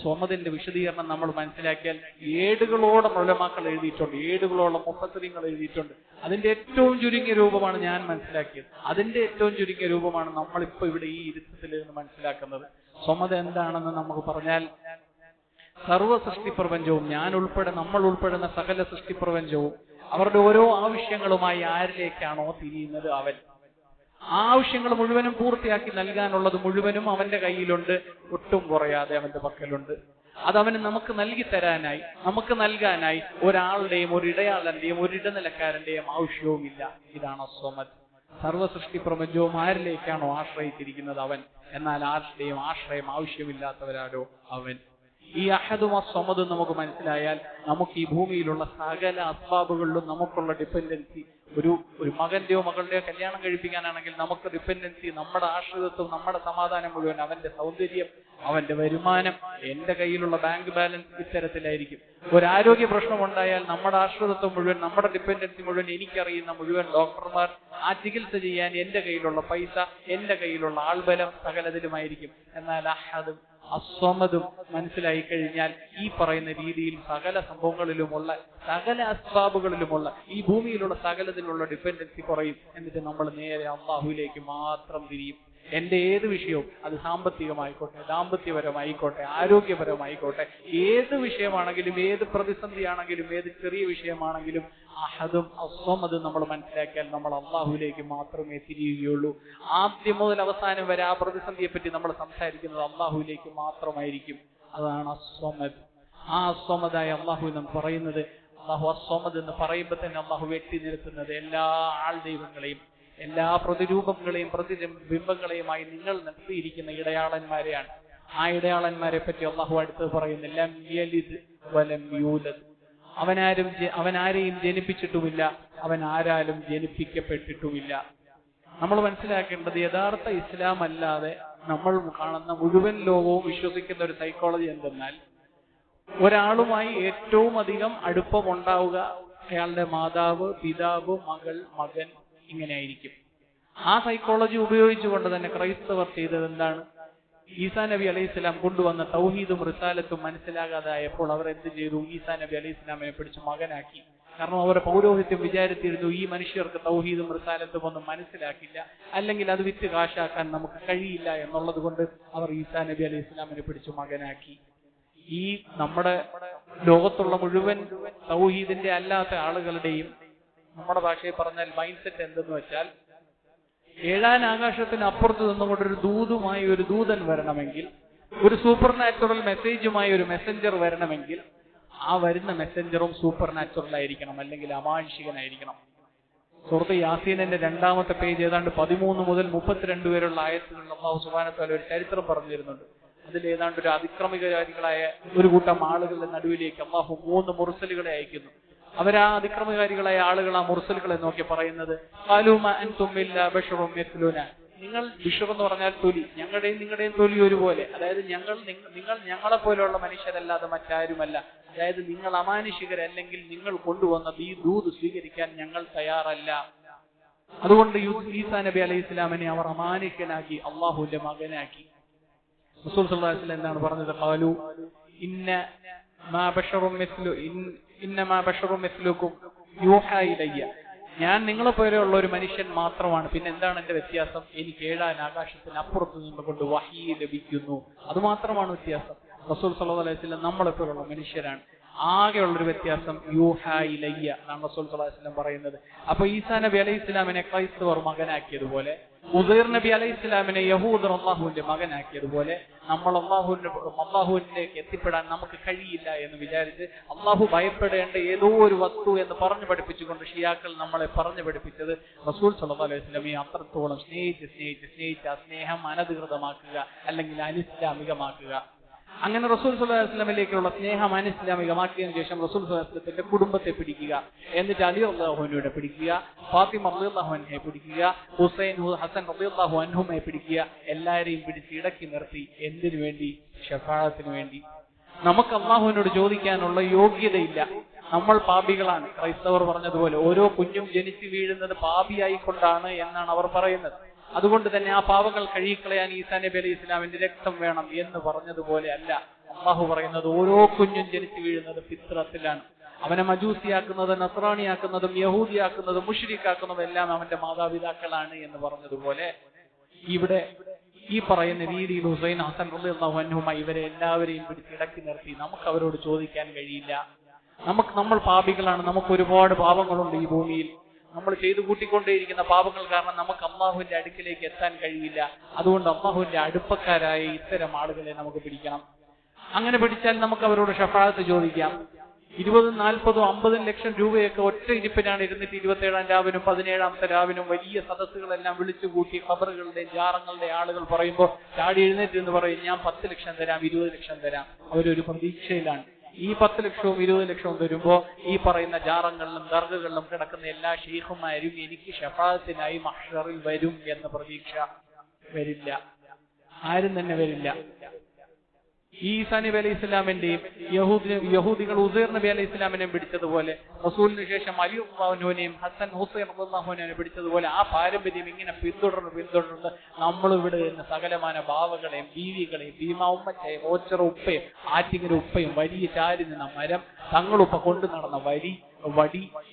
S1: സ്വമദിന്റെ വിശദീകരണം നമ്മൾ മനസ്സിലാക്കിയാൽ ഏടുകളോളം ഉലമാക്കൾ എഴുതിയിട്ടുണ്ട്, ഏടുകളോളം മുഫസ്സിറുകൾ എഴുതിയിട്ടുണ്ട്. അതിന്റെ ഏറ്റവും ചുരുങ്ങിയ രൂപമാണ് ഞാൻ മനസ്സിലാക്കിയത്. അതിന്റെ ഏറ്റവും ചുരുങ്ങിയ രൂപമാണ് നമ്മളിപ്പോ ഇവിടെ ഈ ഇരുത്തത്തിൽ നിന്ന് മനസ്സിലാക്കുന്നത്. സ്വമദ് എന്താണെന്ന് നമുക്ക് പറഞ്ഞാൽ, സർവ്വ സൃഷ്ടിപ്രപഞ്ചവും നമ്മൾ ഉൾപ്പെടുന്ന സകല സൃഷ്ടിപ്രപഞ്ചവും അവരുടെ ഓരോ ആവശ്യങ്ങളുമായി ആരിലേക്കാണോ തിരിയുന്നത് അവൻ. ആവശ്യങ്ങൾ മുഴുവനും പൂർത്തിയാക്കി നൽകാനുള്ളത് മുഴുവനും അവന്റെ കയ്യിലുണ്ട്, ഒട്ടും കുറയാതെ അവന്റെ പക്കലുണ്ട്. അത് അവന് നമുക്ക് നൽകി തരാനായി, നമുക്ക് നൽകാനായി ഒരാളുടെയും ഒരു ഇടയാളന്റെയും ഒരു ഇടനിലക്കാരന്റെയും ആവശ്യവുമില്ല. ഇതാണ് അസ്വമദ്. സർവസൃഷ്ടി പ്രപഞ്ചവും ആരിലേക്കാണോ ആശ്രയിച്ചിരിക്കുന്നത് അവൻ, എന്നാൽ ആരുടെയും ആശ്രയം ആവശ്യമില്ലാത്തവരാരോ അവൻ. ഈ അഹദും അസ്വമദും നമുക്ക് മനസ്സിലായാൽ നമുക്ക് ഈ ഭൂമിയിലുള്ള സകല അസ്ബാബുകളിലും നമുക്കുള്ള ഡിപ്പെൻഡൻസി, ഒരു മകന്റെയോ മകളുടെയോ കല്യാണം കഴിപ്പിക്കാനാണെങ്കിൽ നമുക്ക് ഡിപ്പെൻഡൻസി, നമ്മുടെ ആശ്രിതത്വം, നമ്മുടെ സമാധാനം മുഴുവൻ അവന്റെ സൗന്ദര്യം, അവന്റെ വരുമാനം, എന്റെ കയ്യിലുള്ള ബാങ്ക് ബാലൻസ് ഇത്തരത്തിലായിരിക്കും. ഒരു ആരോഗ്യ പ്രശ്നമുണ്ടായാൽ നമ്മുടെ ആശ്രിതത്വം മുഴുവൻ, നമ്മുടെ ഡിപ്പെൻഡൻസി മുഴുവൻ എനിക്കറിയുന്ന മുഴുവൻ ഡോക്ടർമാർ, ആ ചികിത്സ ചെയ്യാൻ എന്റെ കയ്യിലുള്ള പൈസ, എന്റെ കയ്യിലുള്ള ആൾബലം സകലതിലുമായിരിക്കും. എന്നാൽ അഹദും അസ്വമദും മനസ്സിലായി കഴിഞ്ഞാൽ ഈ പറയുന്ന രീതിയിൽ സകല സംഭവങ്ങളിലുമുള്ള, സകല അസ്ബാബുകളിലുമുള്ള, ഈ ഭൂമിയിലുള്ള സകലത്തിലുള്ള ഡിപ്പെൻഡൻസി കുറയും. എന്നിട്ട് നമ്മൾ നേരെ അല്ലാഹുവിലേക്ക് മാത്രം തിരിയും. എന്റെ ഏത് വിഷയവും, അത് സാമ്പത്തികമായിക്കോട്ടെ, ദാമ്പത്യപരമായിക്കോട്ടെ, ആരോഗ്യപരമായിക്കോട്ടെ, ഏത് വിഷയമാണെങ്കിലും, ഏത് പ്രതിസന്ധിയാണെങ്കിലും, ഏത് ചെറിയ വിഷയമാണെങ്കിലും അഹദും അസ്വമദും നമ്മൾ മനസ്സിലാക്കിയാൽ നമ്മൾ അല്ലാഹുവിലേക്ക് മാത്രമേ തിരിയുകയുള്ളൂ. ആദ്യം മുതൽ അവസാനം വരെ ആ പ്രതിസന്ധിയെ പറ്റി നമ്മൾ സംസാരിക്കുന്നത് അല്ലാഹുവിലേക്ക് മാത്രമായിരിക്കും. അതാണ് അസ്വമദ്. ആ അസ്വമദായ അല്ലാഹു എന്ന് പറയുന്നത്, അല്ലാഹു അസ്വമദ് എന്ന് പറയുമ്പോൾ തന്നെ അല്ലാഹു വെട്ടി നിരത്തുന്നത് എല്ലാ ആൾ ദൈവങ്ങളെയും, എല്ലാ പ്രതിരൂപങ്ങളെയും പ്രതിബിംബങ്ങളെയുമായി നിങ്ങൾ നിർത്തിയിരിക്കുന്ന ഇടയാളന്മാരെയാണ്. ആ ഇടയാളന്മാരെ പറ്റി അല്ലാഹു അടുത്ത് പറയുന്നില്ല, അവനാരെയും ജനിപ്പിച്ചിട്ടുമില്ല, അവൻ ആരാലും ജനിപ്പിക്കപ്പെട്ടിട്ടുമില്ല. നമ്മൾ മനസ്സിലാക്കേണ്ടത്, യഥാർത്ഥ ഇസ്ലാം അല്ലാതെ നമ്മൾ കാണുന്ന മുഴുവൻ ലോകവും വിശ്വസിക്കുന്ന ഒരു സൈക്കോളജി എന്തെന്നാൽ, ഒരാളുമായി ഏറ്റവും അധികം അടുപ്പമുണ്ടാവുക അയാളുടെ മാതാവ്, പിതാവ്, മകൾ, മകൻ, ഇങ്ങനെയായിരിക്കും. ആ സൈക്കോളജി ഉപയോഗിച്ചുകൊണ്ട് തന്നെ ക്രൈസ്തവർ ചെയ്തത് എന്താണ്? ഈസാ നബി അലൈഹി സ്വലാം കൊണ്ടുവന്ന തൗഹീദും റിസാലത്തും മനസ്സിലാകാതായപ്പോൾ അവർ എന്ത് ചെയ്തു? ഈസാ നബി അലൈഹി സ്വലാമിനെ പിടിച്ച് മകനാക്കി. കാരണം അവരുടെ പൗരോഹിത്യം വിചാരിച്ചിരുന്നു ഈ മനുഷ്യർക്ക് തൗഹീദും റിസാലത്തും ഒന്നും മനസ്സിലാക്കില്ല, അല്ലെങ്കിൽ അത് വിറ്റ് കാശാക്കാൻ നമുക്ക് കഴിയില്ല എന്നുള്ളത് കൊണ്ട് അവർ ഈസാ നബി അലൈഹി സ്വലാമിനെ പിടിച്ച് മകനാക്കി. ഈ നമ്മുടെ ലോകത്തുള്ള മുഴുവൻ തൗഹീദിന്റെ അല്ലാത്ത ആളുകളുടെയും, നമ്മുടെ ഭാഷയിൽ പറഞ്ഞാൽ മൈൻഡ് സെറ്റ് എന്തെന്ന് വെച്ചാൽ, ഏഴാൻ ആകാശത്തിന് അപ്പുറത്ത് നിന്നുകൊണ്ടൊരു ദൂതുമായി ഒരു ദൂതൻ വരണമെങ്കിൽ, ഒരു സൂപ്പർ നാച്ചുറൽ മെസ്സേജുമായി ഒരു മെസ്സഞ്ചർ വരണമെങ്കിൽ, ആ വരുന്ന മെസ്സഞ്ചറും സൂപ്പർ നാച്ചുറൽ ആയിരിക്കണം, അല്ലെങ്കിൽ അമാനുഷികനായിരിക്കണം. സൂറത്ത് യാസീനിന്റെ 2ാമത്തെ പേജ് ഏതാണ്ട് 13 മുതൽ 32 വരെയുള്ള ആയത്തുകളിൽ അല്ലാഹു സുബ്ഹാനഹു വ തആല ഒരു ചരിത്രം പറഞ്ഞു തരുന്നുണ്ട്. അതിൽ ഏതാണ്ട് ഒരു അതിക്രമികാരികളായ ഒരു കൂട്ടം ആളുകളുടെ നടുവിലേക്ക് അല്ലാഹു 3 മുർസലുകളെ അയക്കുന്നു. അവരാ അതിക്രമകാരികളായ ആളുകൾ ആ മുർസലുകളെ നോക്കി പറയുന്നത്, നിങ്ങൾ ബിഷർ എന്ന് പറഞ്ഞാൽ തൊലി, ഞങ്ങളുടെയും നിങ്ങളുടെയും തൊലി ഒരുപോലെ, അതായത് നിങ്ങൾ ഞങ്ങളെ പോലെയുള്ള മനുഷ്യരല്ലാതെ മറ്റാരുമല്ല, അതായത് നിങ്ങൾ അമാനുഷികരല്ലെങ്കിൽ നിങ്ങൾ കൊണ്ടുവന്ന ഈ ദൂത് സ്വീകരിക്കാൻ ഞങ്ങൾ തയ്യാറല്ല. അതുകൊണ്ട് ഈസാ നബി അലൈഹി ഇസ്ലാമിനെ അവർ അമാനുഷ്യനാക്കി, അള്ളാഹുവിന്റെ മകനാക്കി. റസൂൽ സല്ലല്ലാഹു അലൈഹി വസല്ലം എന്താണ് പറഞ്ഞത്? ഖാലു ഇന്നമാ ബശറും മിസ്ലുക്കും യൂഹാ ഇലയ്യ, ഞാൻ നിങ്ങളെ പോലെയുള്ള ഒരു മനുഷ്യൻ മാത്രമാണ്, പിന്നെ എന്താണ് എന്റെ വ്യത്യാസം? എനിക്ക് 7ാം ആകാശത്തിന് അപ്പുറത്ത് നിന്നുകൊണ്ട് വഹീ ലഭിക്കുന്നു, അതുമാത്രമാണ് വ്യത്യാസം. റസൂൽ സല്ലല്ലാഹു അലൈഹി വസല്ലം നമ്മളെ പോലുള്ള മനുഷ്യരാണ്. ആകെയുള്ളൊരു വ്യത്യാസം യൂഹാ ഇലയ്യ എന്നാണ് റസൂൽ സല്ലല്ലാഹു അലൈഹി വസല്ലം പറയുന്നത്. അപ്പൊ ഈസാ നബി അലൈഹി ഇസ്ലാമിനെ ക്രൈസ്തവർ മകനാക്കിയതുപോലെ, ഉസൈർ നബി അലൈഹി ഇസ്ലാമിനെ യഹൂദർ അള്ളാഹുവിന്റെ മകനാക്കിയതുപോലെ, നമ്മൾ അള്ളാഹുവിലേക്ക് എത്തിപ്പെടാൻ നമുക്ക് കഴിയില്ല എന്ന് വിചാരിച്ച് അള്ളാഹു ഭയപ്പെടേണ്ട ഏതോ ഒരു വസ്തു എന്ന് പറഞ്ഞു പഠിപ്പിച്ചുകൊണ്ട് ഷിയാക്കൾ നമ്മളെ പറഞ്ഞു പഠിപ്പിച്ചത് റസൂൽ സല്ലല്ലാഹു അലൈഹി വസല്ലമയെ അത്രത്തോളം സ്നേഹിച്ച് ആ സ്നേഹം അനധികൃതമാക്കുക, അല്ലെങ്കിൽ അനിസ്ലാമികമാക്കുക. അങ്ങനെ റസൂൽ സല്ലല്ലാഹു അലൈഹി വസല്ലമയിലേക്കുള്ള സ്നേഹം അനിസ്ലാമികമാക്കിയതിനു ശേഷം റസൂൽ സല്ലല്ലാഹു അലൈഹി വസല്ലത്തിന്റെ കുടുംബത്തെ പിടിക്കുക, എന്നിട്ട് അലി റളിയല്ലാഹു അൻഹുവിനെ പിടിക്കുക, ഫാത്തിമ റളിയല്ലാഹു അൻഹയെ പിടിക്കുക, ഹുസൈൻ ഹസൻ റളിയല്ലാഹു അൻഹുമയെ പിടിക്കുക, എല്ലാവരെയും പിടിച്ച് ഇടക്കി നിർത്തി. എന്തിനു വേണ്ടി? ശഫാഅത്തിന് വേണ്ടി. നമുക്ക് അല്ലാഹുവിനോട് ചോദിക്കാനുള്ള യോഗ്യതയില്ല, നമ്മൾ പാപികളാണ്. ക്രൈസ്തവർ പറഞ്ഞതുപോലെ ഓരോ കുഞ്ഞും ജനിച്ചു വീഴുന്നത് പാപിയായിക്കൊണ്ടാണ് എന്നാണ് അവർ പറയുന്നത്. അതുകൊണ്ട് തന്നെ ആ പാപങ്ങൾ കഴുകിക്കളയാൻ ഈസാ നബി അലൈഹി ഇസ്ലാമിന്റെ രക്തം വേണം എന്ന് പറഞ്ഞതുപോലെ അല്ല. അല്ലാഹു പറയുന്നത് ഓരോ കുഞ്ഞും ജനിച്ചു വീഴുന്നത് ഫിത്രത്തിലാണ്. അവനെ മജൂസിയാക്കുന്നതും നസ്രാണിയാക്കുന്നതും യഹൂദിയാക്കുന്നതും മുശ്രിക്കാക്കുന്നതും എല്ലാം അവന്റെ മാതാപിതാക്കളാണ് എന്ന് പറഞ്ഞതുപോലെ, ഇവിടെ ഈ പറയുന്ന രീതിയിൽ ഹുസൈൻ ഹസൻ റളിയല്ലാഹു അൻഹുമ ഇവരെ എല്ലാവരെയും പിടിച്ച് ഇടക്കി നിർത്തി. നമുക്ക് അവരോട് ചോദിക്കാൻ കഴിയില്ല. നമ്മൾ പാപികളാണ്, നമുക്ക് ഒരുപാട് പാപങ്ങളുണ്ട് ഈ ഭൂമിയിൽ. നമ്മൾ ചെയ്തു കൂട്ടിക്കൊണ്ടേയിരിക്കുന്ന പാപങ്ങൾ കാരണം നമുക്ക് അള്ളാഹുവിന്റെ അടുക്കിലേക്ക് എത്താൻ കഴിയില്ല. അതുകൊണ്ട് അള്ളാഹുവിന്റെ അടുപ്പക്കാരായ ഇത്തരം ആളുകളെ നമുക്ക് പിടിക്കണം. അങ്ങനെ പിടിച്ചാൽ നമുക്ക് അവരോട് ഷഫാഅത്ത് ചോദിക്കാം. 20, 40, 50 ലക്ഷം രൂപയൊക്കെ ഒറ്റ ഇരിപ്പിനാണ് ഇരുന്നിട്ട് 27-ാം രാവിനും 17-ാമത്തെ രാവിനും വലിയ സദസ്സുകളെല്ലാം വിളിച്ചു കൂട്ടി ഖബറുകളുടെ ജാറങ്ങളുടെ ആളുകൾ പറയുമ്പോൾ ചാടി എഴുന്നേറ്റ് എന്ന് പറയും, ഞാൻ 10 ലക്ഷം തരാം, 20 ലക്ഷം തരാം. അവരൊരു പ്രതീക്ഷയിലാണ്. ഈ 10 ലക്ഷവും 20 ലക്ഷവും തരുമ്പോ ഈ പറയുന്ന ജാറങ്ങളിലും ദർഗകളിലും കിടക്കുന്ന എല്ലാ ഷെയ്ഖുമാരും എനിക്ക് ഷഫാഅത്തിനായി മഹ്ശറിൽ വരും എന്ന പ്രതീക്ഷ വരില്ല. ആരും തന്നെ വരില്ല. ഈസാ നബി അലൈഹി ഇസ്ലാമിന്റെയും യഹൂദികൾ ഉസൈർ നബി അലൈഹി ഇസ്ലാമിനെയും പിടിച്ചതുപോലെ റസൂലിന് ശേഷം അലി റളിയല്ലാഹുവിനെയും ഹസൻ ഹുസൈൻ റളിയല്ലാഹുവിനെയും പിടിച്ചതുപോലെ ആ പാരമ്പര്യം ഇങ്ങനെ പിന്തുടർന്ന് നമ്മൾ ഇവിടെ നിന്ന് സകലമാന ബാവകളെയും ബീവികളെയും ഭീമാ ഉമ്മച്ചയും ഓച്ചറ ഉപ്പയും ആറ്റിങ്ങര ഉപ്പയും വലിയ ചാരി നിന്ന മരം തങ്ങളുപ്പ കൊണ്ടു നടന്ന വടി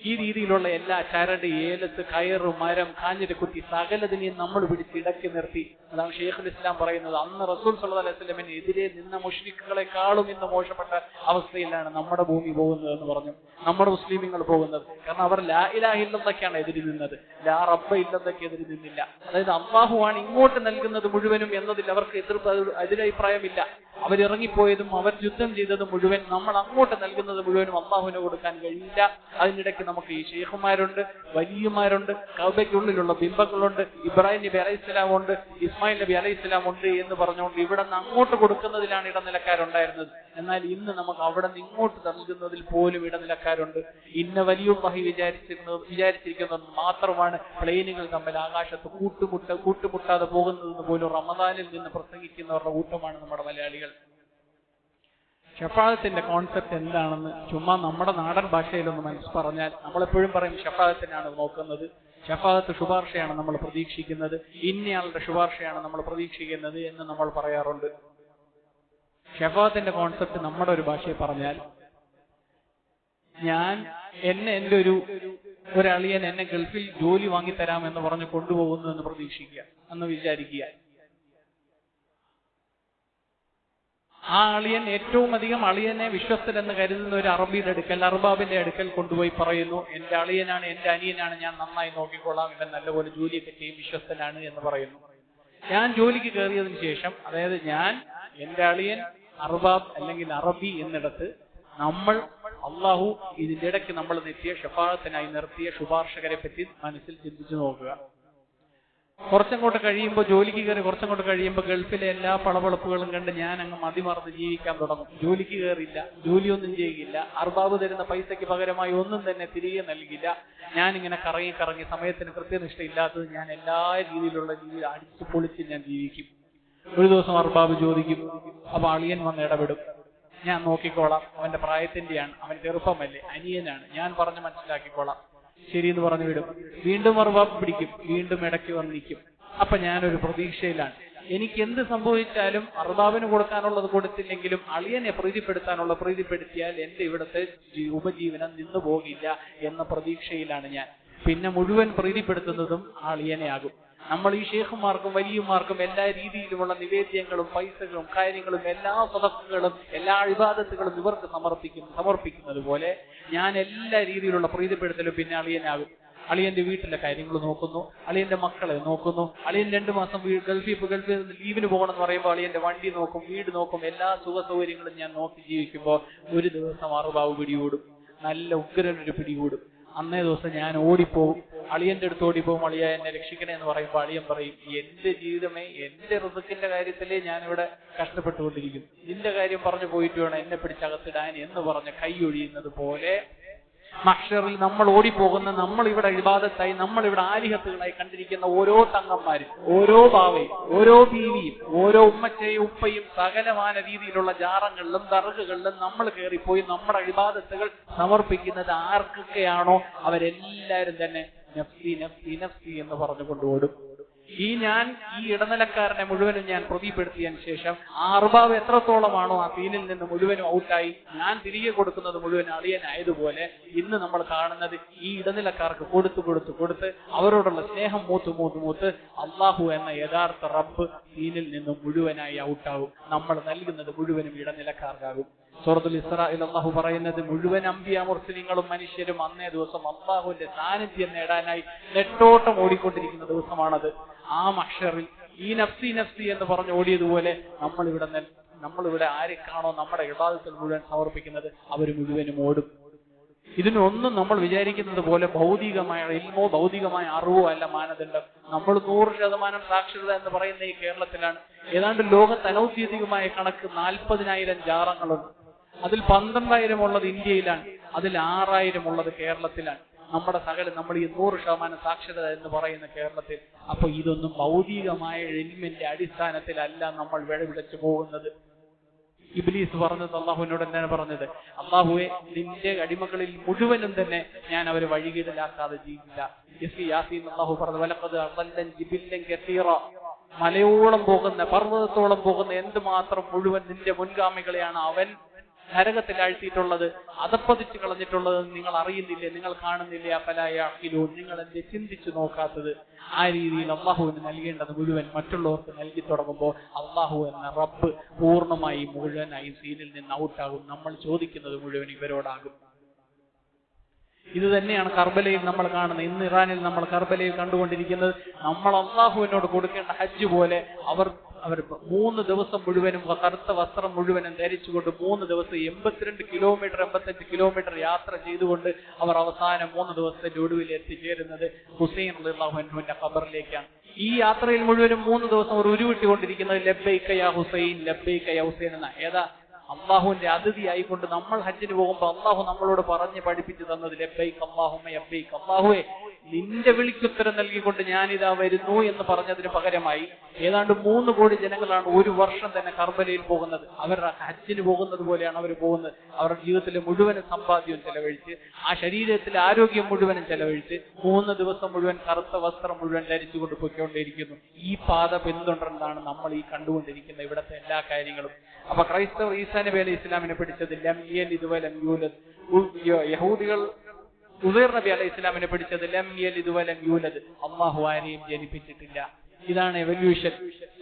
S1: ഈ രീതിയിലുള്ള എല്ലാ ചരട്, ഏലത്ത്, കയറ്, മരം, കാഞ്ഞിര കുത്തി സകലതിനെയും നമ്മൾ പിടിച്ച് ഇടക്കി നിർത്തി. അതാണ് ഷെയ്ഖുൽ ഇസ്ലാം പറയുന്നത്, അന്ന് റസൂൽ സല്ലല്ലാഹു അലൈഹി വസല്ലമയുടെ എതിരെ നിന്ന മുശ്രിക്കുകളെക്കാളും ഇന്ന് മോശപ്പെട്ട അവസ്ഥയിലാണ് നമ്മുടെ ഭൂമി പോകുന്നത് എന്ന് പറഞ്ഞു, നമ്മുടെ മുസ്ലിമീങ്ങൾ പോകുന്നത്. കാരണം അവർ ലാ ഇലാഹ ഇല്ലല്ലാഹ്ക്കാണ് എതിരി നിന്നത്, ലാ റബ്ബ ഇല്ലല്ലാഹ്ക്ക് എതിരി നിന്നില്ല. അതായത് അല്ലാഹുവാണ് ഇങ്ങോട്ട് നൽകുന്നത് മുഴുവനും എന്നതിൽ അവർക്ക് എതിരഭിപ്രായമില്ല. അവരിറങ്ങിപ്പോയതും അവർ യുദ്ധം ചെയ്തതും മുഴുവൻ നമ്മൾ അങ്ങോട്ട് നൽകുന്നത് മുഴുവനും അള്ളാഹുവിന് കൊടുക്കാൻ കഴിയില്ല. അതിനിടയ്ക്ക് നമുക്ക് ഈ ഷെയ്ഖുമാരുണ്ട്, വലിയമാരുണ്ട്, കഅബയ്ക്കുള്ളിലുള്ള ബിംബങ്ങളുണ്ട്, ഇബ്രാഹിം നബി അലൈഹി സ്വലാം ഉണ്ട്, ഇസ്മായിൽ നബി അലൈഹി സ്വലാം ഉണ്ട് എന്ന് പറഞ്ഞുകൊണ്ട് ഇവിടെ നിന്ന് അങ്ങോട്ട് കൊടുക്കുന്നതിലാണ് ഇടനിലക്കാരുണ്ടായിരുന്നത്. എന്നാൽ ഇന്ന് നമുക്ക് അവിടെ നിന്ന് ഇങ്ങോട്ട് നൽകുന്നതിൽ പോലും ഇടനിലക്കാരുണ്ട്. ഇന്ന വലിയുള്ളാഹി വിചാരിച്ചിരിക്കുന്നത് മാത്രമാണ് പ്ലെയിനുകൾ തമ്മിൽ ആകാശത്ത് കൂട്ടുമുട്ടാതെ പോകുന്നതെന്ന് പോലും റമദാനിൽ നിന്ന് പ്രസംഗിക്കുന്നവരുടെ കൂട്ടമാണ് നമ്മുടെ മലയാളികൾ. ഷഫാഅത്തിന്റെ കോൺസെപ്റ്റ് എന്താണെന്ന് ചുമ്മാ നമ്മുടെ നാടൻ ഭാഷയിലൊന്ന് പറഞ്ഞാൽ, നമ്മളെപ്പോഴും പറയും ഷഫാഅത്തിനാണ് നോക്കുന്നത്, ഷഫാഅത്ത് ശുപാർശയാണ് നമ്മൾ പ്രതീക്ഷിക്കുന്നത്, ഇന്നയാളുടെ ശുപാർശയാണ് നമ്മൾ പ്രതീക്ഷിക്കുന്നത് എന്ന് നമ്മൾ പറയാറുണ്ട്. ഷഫാഅത്തിന്റെ കോൺസെപ്റ്റ് നമ്മുടെ ഒരു ഭാഷയിൽ പറഞ്ഞാൽ, എൻ്റെ ഒരളിയൻ എന്നെ ഗൾഫിൽ ജോലി വാങ്ങിത്തരാമെന്ന് പറഞ്ഞ് കൊണ്ടുപോകുന്നു എന്ന് പ്രതീക്ഷിക്കുക, എന്ന് വിചാരിക്കുക. ആ അളിയൻ ഏറ്റവും അധികം അളിയനെ വിശ്വസ്തനെന്ന് കരുതുന്ന ഒരു അറബിയുടെ അടുക്കൽ, അർബാബിന്റെ അടുക്കൽ കൊണ്ടുപോയി പറയുന്നു, എന്റെ അളിയനാണ്, എന്റെ അനിയനാണ്, ഞാൻ നന്നായി നോക്കിക്കൊള്ളാം, ഇവൻ നല്ലപോലെ ജോലിയൊക്കെ ചെയ്യും, വിശ്വസ്തനാണ് എന്ന് പറയുന്നു. ഞാൻ ജോലിക്ക് കയറിയതിനു ശേഷം, അതായത് എന്റെ അളിയൻ അർബാബ് അല്ലെങ്കിൽ അറബി എന്നിടത്ത് അള്ളാഹു ഇതിന്റെ ഇടയ്ക്ക് നമ്മൾ നിർത്തിയ ഷഫാഅത്തിനായി നിർത്തിയ ശുപാർശകരെ പറ്റി മനസ്സിൽ ചിന്തിച്ചു നോക്കുക. കുറച്ചങ്ങോട്ട് കഴിയുമ്പോൾ, ജോലിക്ക് കയറി കുറച്ചങ്ങോട്ട് കഴിയുമ്പോൾ ഗൾഫിലെ എല്ലാ പളവളപ്പുകളും കണ്ട് ഞാൻ അങ്ങ് മതിമറന്ന് ജീവിക്കാൻ തുടങ്ങും. ജോലിക്ക് കയറില്ല, ജോലിയൊന്നും ചെയ്യുകയില്ല, അർബാബ് തരുന്ന പൈസയ്ക്ക് പകരമായി ഒന്നും തന്നെ തിരികെ നൽകില്ല. ഞാനിങ്ങനെ കറങ്ങി സമയത്തിന് കൃത്യനിഷ്ഠയില്ലാത്തത് ഞാൻ എല്ലാ രീതിയിലുള്ള രീതിയിൽ അടിച്ചു പൊളിച്ച് ഞാൻ ജീവിക്കും. ഒരു ദിവസം അർബാബ് ചോദിക്കും, അപ്പൊ അളിയൻ വന്ന് ഇടപെടും, ഞാൻ നോക്കിക്കോളാം, അവന്റെ പ്രായത്തിന്റെയാണ്, അവൻ ചെറുപ്പമല്ലേ, അനിയനാണ്, ഞാൻ പറഞ്ഞ് മനസ്സിലാക്കിക്കോളാം, ശരിയെന്ന് പറഞ്ഞു വിടും. വീണ്ടും അർബാബ് പിടിക്കും, വീണ്ടും ഇടയ്ക്ക് വന്നിരിക്കും. അപ്പൊ ഞാനൊരു പ്രതീക്ഷയിലാണ്, എനിക്ക് എന്ത് സംഭവിച്ചാലും അർബാബിന് കൊടുക്കാനുള്ളത് കൊടുത്തില്ലെങ്കിലും അളിയനെ പ്രീതിപ്പെടുത്തിയാൽ എന്റെ ഇവിടുത്തെ ഉപജീവനം നിന്നു പോകില്ല എന്ന പ്രതീക്ഷയിലാണ് ഞാൻ. പിന്നെ മുഴുവൻ പ്രീതിപ്പെടുത്തുന്നതും അളിയനെ ആകും. നമ്മൾ ഈ ഷേഖുമാർക്കും വലിയമാർക്കും എല്ലാ രീതിയിലുമുള്ള നിവേദ്യങ്ങളും പൈസകളും കാര്യങ്ങളും എല്ലാ സദഖകളും എല്ലാ ഇബാദത്തുകളും ഇവർക്ക് സമർപ്പിക്കുന്നത് പോലെ ഞാൻ എല്ലാ രീതിയിലുള്ള പ്രീതിപ്പെടുത്തലും പിന്നെ അളിയനാകും. അളിയന്റെ വീട്ടിലെ കാര്യങ്ങൾ നോക്കുന്നു, അളിയന്റെ മക്കളെ നോക്കുന്നു, അളിയൻ 2 മാസം ഗൾഫിൽ ലീവിന് പോകണമെന്ന് പറയുമ്പോൾ അളിയന്റെ വണ്ടി നോക്കും, വീട് നോക്കും, എല്ലാ സുഖ സൗകര്യങ്ങളും ഞാൻ നോക്കി ജീവിക്കുമ്പോൾ ഒരു ദിവസം അർബാബ് പിടികൂടും, നല്ല ഉഗ്രനൊരു പിടികൂടും. അന്നേ ദിവസം ഞാൻ ഓടിപ്പോവും, അളിയന്റെ അടുത്ത് ഓടിപ്പോവും, അളിയ എന്നെ രക്ഷിക്കണേ എന്ന് പറയുമ്പോൾ അളിയൻ പറയും, എന്റെ ജീവിതമേ, എന്റെ റിസ്ക്കിന്റെ കാര്യത്തിലേ ഞാനിവിടെ കഷ്ടപ്പെട്ടുകൊണ്ടിരിക്കും, നിന്റെ കാര്യം പറഞ്ഞു പോയിട്ട് വേണം എന്നെ പിടിച്ചകത്തിടാൻ എന്ന് പറഞ്ഞ് കൈയൊഴിയുന്നത് പോലെ മഹ്ശറിൽ നമ്മൾ ഓടിപ്പോകുന്ന, നമ്മളിവിടെ ഇബാദത്തായി, നമ്മളിവിടെ ആലിഹത്തുകളായി കണ്ടിരിക്കുന്ന ഓരോ തങ്ങന്മാരും, ഓരോ ബാവയും, ഓരോ ബീവിയും, ഓരോ ഉമ്മച്ചയും ഉപ്പയും സകലമാന രീതിയിലുള്ള ജാറങ്ങളിലും ദർഗകളിലും നമ്മൾ കയറിപ്പോയി നമ്മുടെ ഇബാദത്തുകൾ സമർപ്പിക്കുന്നത് ആർക്കൊക്കെയാണോ അവരെല്ലാരും തന്നെ നഫ്സി നഫ്സി നഫ്സി എന്ന് പറഞ്ഞുകൊണ്ട് ഓടും. ഈ ഇടനിലക്കാരനെ മുഴുവനും ഞാൻ പ്രതിപ്പെടുത്തിയതിനു ശേഷം ആ അർബാബ് എത്രത്തോളമാണോ ആ സീനിൽ നിന്ന് മുഴുവനും ഔട്ടായി, ഞാൻ തിരികെ കൊടുക്കുന്നത് മുഴുവൻ അളിയനായതുപോലെ ഇന്ന് നമ്മൾ കാണുന്നത് ഈ ഇടനിലക്കാർക്ക് കൊടുത്ത് അവരോടുള്ള സ്നേഹം മൂത്ത് അള്ളാഹു എന്ന യഥാർത്ഥ റബ്ബ് സീനിൽ നിന്നും മുഴുവനായി ഔട്ടാവും. നമ്മൾ നൽകുന്നത് മുഴുവനും ഇടനിലക്കാർക്കാകും. സൂറത്തുൽ ഇസ്രായിൽ അള്ളാഹു പറയുന്നത്, മുഴുവൻ അംബിയ മുർസലീങ്ങളും മനുഷ്യരും അന്നേ ദിവസം അള്ളാഹുവിന്റെ സാന്നിധ്യം നേടാനായി നെട്ടോട്ടം ഓടിക്കൊണ്ടിരിക്കുന്ന ദിവസമാണത്. ആ മഹ്ശറിൽ ഈ നഫ്സി നഫ്സി എന്ന് പറഞ്ഞ് ഓടിയതുപോലെ നമ്മളിവിടെ ആരെക്കാണോ നമ്മുടെ ഇബാദത്തിൽ മുഴുവൻ സമർപ്പിക്കുന്നത് അവർ മുഴുവനും ഓടും. ഇതിനൊന്നും നമ്മൾ വിചാരിക്കുന്നത് പോലെ ഭൗതികമായ ഇൽമോ ഭൗതികമായ അറിവോ അല്ല മാനദണ്ഡം. നമ്മൾ 100% സാക്ഷരത എന്ന് പറയുന്ന ഈ കേരളത്തിലാണ്. ഏതാണ്ട് ലോകത്ത് അനൗദ്യോഗികമായ കണക്ക് 40,000 ജാറങ്ങളുണ്ട്. അതിൽ 12,000 ഉള്ളത് ഇന്ത്യയിലാണ്, അതിൽ 6,000 ഉള്ളത് കേരളത്തിലാണ്. നമ്മൾ ഈ 100% സാക്ഷരത എന്ന് പറയുന്ന കേരളത്തിൽ. അപ്പൊ ഇതൊന്നും ഭൗതികമായ ഇൽമിന്റെ അടിസ്ഥാനത്തിലല്ല നമ്മൾ വിളവിളച്ചു പോകുന്നത്. ഇബ്ലീസ് പറഞ്ഞത് അള്ളാഹുവിനോട് എന്താണ് പറഞ്ഞത്? അള്ളാഹുവെ, നിന്റെ അടിമകളിൽ മുഴുവനും തന്നെ ഞാൻ അവരെ വഴികേടിലാക്കാതെ ജീവില്ല. യാസീൻ അള്ളാഹു പറഞ്ഞു, വലഖദ് അദല്ലൻ ജിബില്ലൻ കസീറ, മലയോളം പോകുന്ന പർവ്വതത്തോളം പോകുന്ന എന്തുമാത്രം മുഴുവൻ നിന്റെ മുൻഗാമികളെയാണ് അവൻ നരകത്തിൽ ആഴ്ത്തിയിട്ടുള്ളത്, അതപ്പതിച്ച് കളഞ്ഞിട്ടുള്ളത് നിങ്ങൾ അറിയുന്നില്ലേ, നിങ്ങൾ കാണുന്നില്ലേ? അഫലായഅഖിലൂൻ, നിങ്ങൾ എന്റെ ചിന്തിച്ചു നോക്കാത്തത്? ആ രീതിയിൽ അള്ളാഹുവിന് നൽകേണ്ടത് മുഴുവൻ മറ്റുള്ളവർക്ക് നൽകി തുടങ്ങുമ്പോൾ അള്ളാഹു എന്ന റബ്ബ് പൂർണ്ണമായി മുഴുവനായി സീനിൽ നിന്ന് ഔട്ടാകും. നമ്മൾ ചോദിക്കുന്നത് മുഴുവൻ ഇവരോടാകും. ഇത് തന്നെയാണ് കർബലയിൽ നമ്മൾ കാണുന്നത്. ഇന്ന് ഇറാനിൽ നമ്മൾ കർബലയിൽ കണ്ടുകൊണ്ടിരിക്കുന്നത്. നമ്മൾ അള്ളാഹുവിനോട് കൊടുക്കേണ്ട ഹജ്ജ് പോലെ അവർ 3 ദിവസം മുഴുവനും കറുത്ത വസ്ത്രം മുഴുവനും ധരിച്ചുകൊണ്ട് 3 ദിവസം 82 കിലോമീറ്റർ 85 കിലോമീറ്റർ യാത്ര ചെയ്തുകൊണ്ട് അവർ അവസാനം 3 ദിവസത്തിന്റെ ഒടുവിൽ എത്തിച്ചേരുന്നത് ഹുസൈൻ റളിയല്ലാഹു അൻഹുവിന്റെ ഖബറിലേക്കാണ്. ഈ യാത്രയിൽ മുഴുവനും 3 ദിവസം അവർ ഉരുവിട്ടുകൊണ്ടിരിക്കുന്നത് ലബ്ബൈക യാ ഹുസൈൻ, ലബ്ബൈക യാ ഹുസൈൻ എന്ന. ഏതാ? അള്ളാഹുവിന്റെ അതിഥി ആയിക്കൊണ്ട് നമ്മൾ ഹജ്ജിന് പോകുമ്പോൾ അള്ളാഹു നമ്മളോട് പറഞ്ഞ് പഠിപ്പിച്ചു തന്നത് ലബ്ബൈക അല്ലാഹുമ്മ ലബ്ബൈക, അള്ളാഹുവേ നിന്റെ വിളിക്കുത്തരം നൽകിക്കൊണ്ട് ഞാനിതാ വരുന്നു എന്ന് പറഞ്ഞതിന് പകരമായി ഏതാണ്ട് 3 കോടി ജനങ്ങളാണ് ഒരു വർഷം തന്നെ കർബലയിൽ പോകുന്നത്. അവർ ഹജ്ജിന് പോകുന്നത് പോലെയാണ് അവർ പോകുന്നത്. അവരുടെ ജീവിതത്തിലെ മുഴുവനും സമ്പാദ്യവും ചെലവഴിച്ച്, ആ ശരീരത്തിലെ ആരോഗ്യം മുഴുവനും ചെലവഴിച്ച് 3 ദിവസം മുഴുവൻ കറുത്ത വസ്ത്രം മുഴുവൻ ധരിച്ചുകൊണ്ട് പൊയ്ക്കൊണ്ടിരിക്കുന്നു. ഈ പാത പിന്തുടർന്നാണ് നമ്മൾ ഈ കണ്ടുകൊണ്ടിരിക്കുന്ന ഇവിടുത്തെ എല്ലാ കാര്യങ്ങളും. അപ്പൊ ക്രൈസ്തവർ ഈസാ നബി അലൈഹി ഇസ്ലാമിനെ പിടിച്ചത് ലം യലിദ് വലം യൂലദ്, യഹൂദികൾ ഉസൈർ നബി അലൈഹി ഇസ്ലാമിനെ പിടിച്ചത് ലം യലിദ് വലം യൂലദ്, അള്ളാഹു ആരെയും ജനിപ്പിച്ചിട്ടില്ല. ഇതാണ് എവല്യൂഷൻ.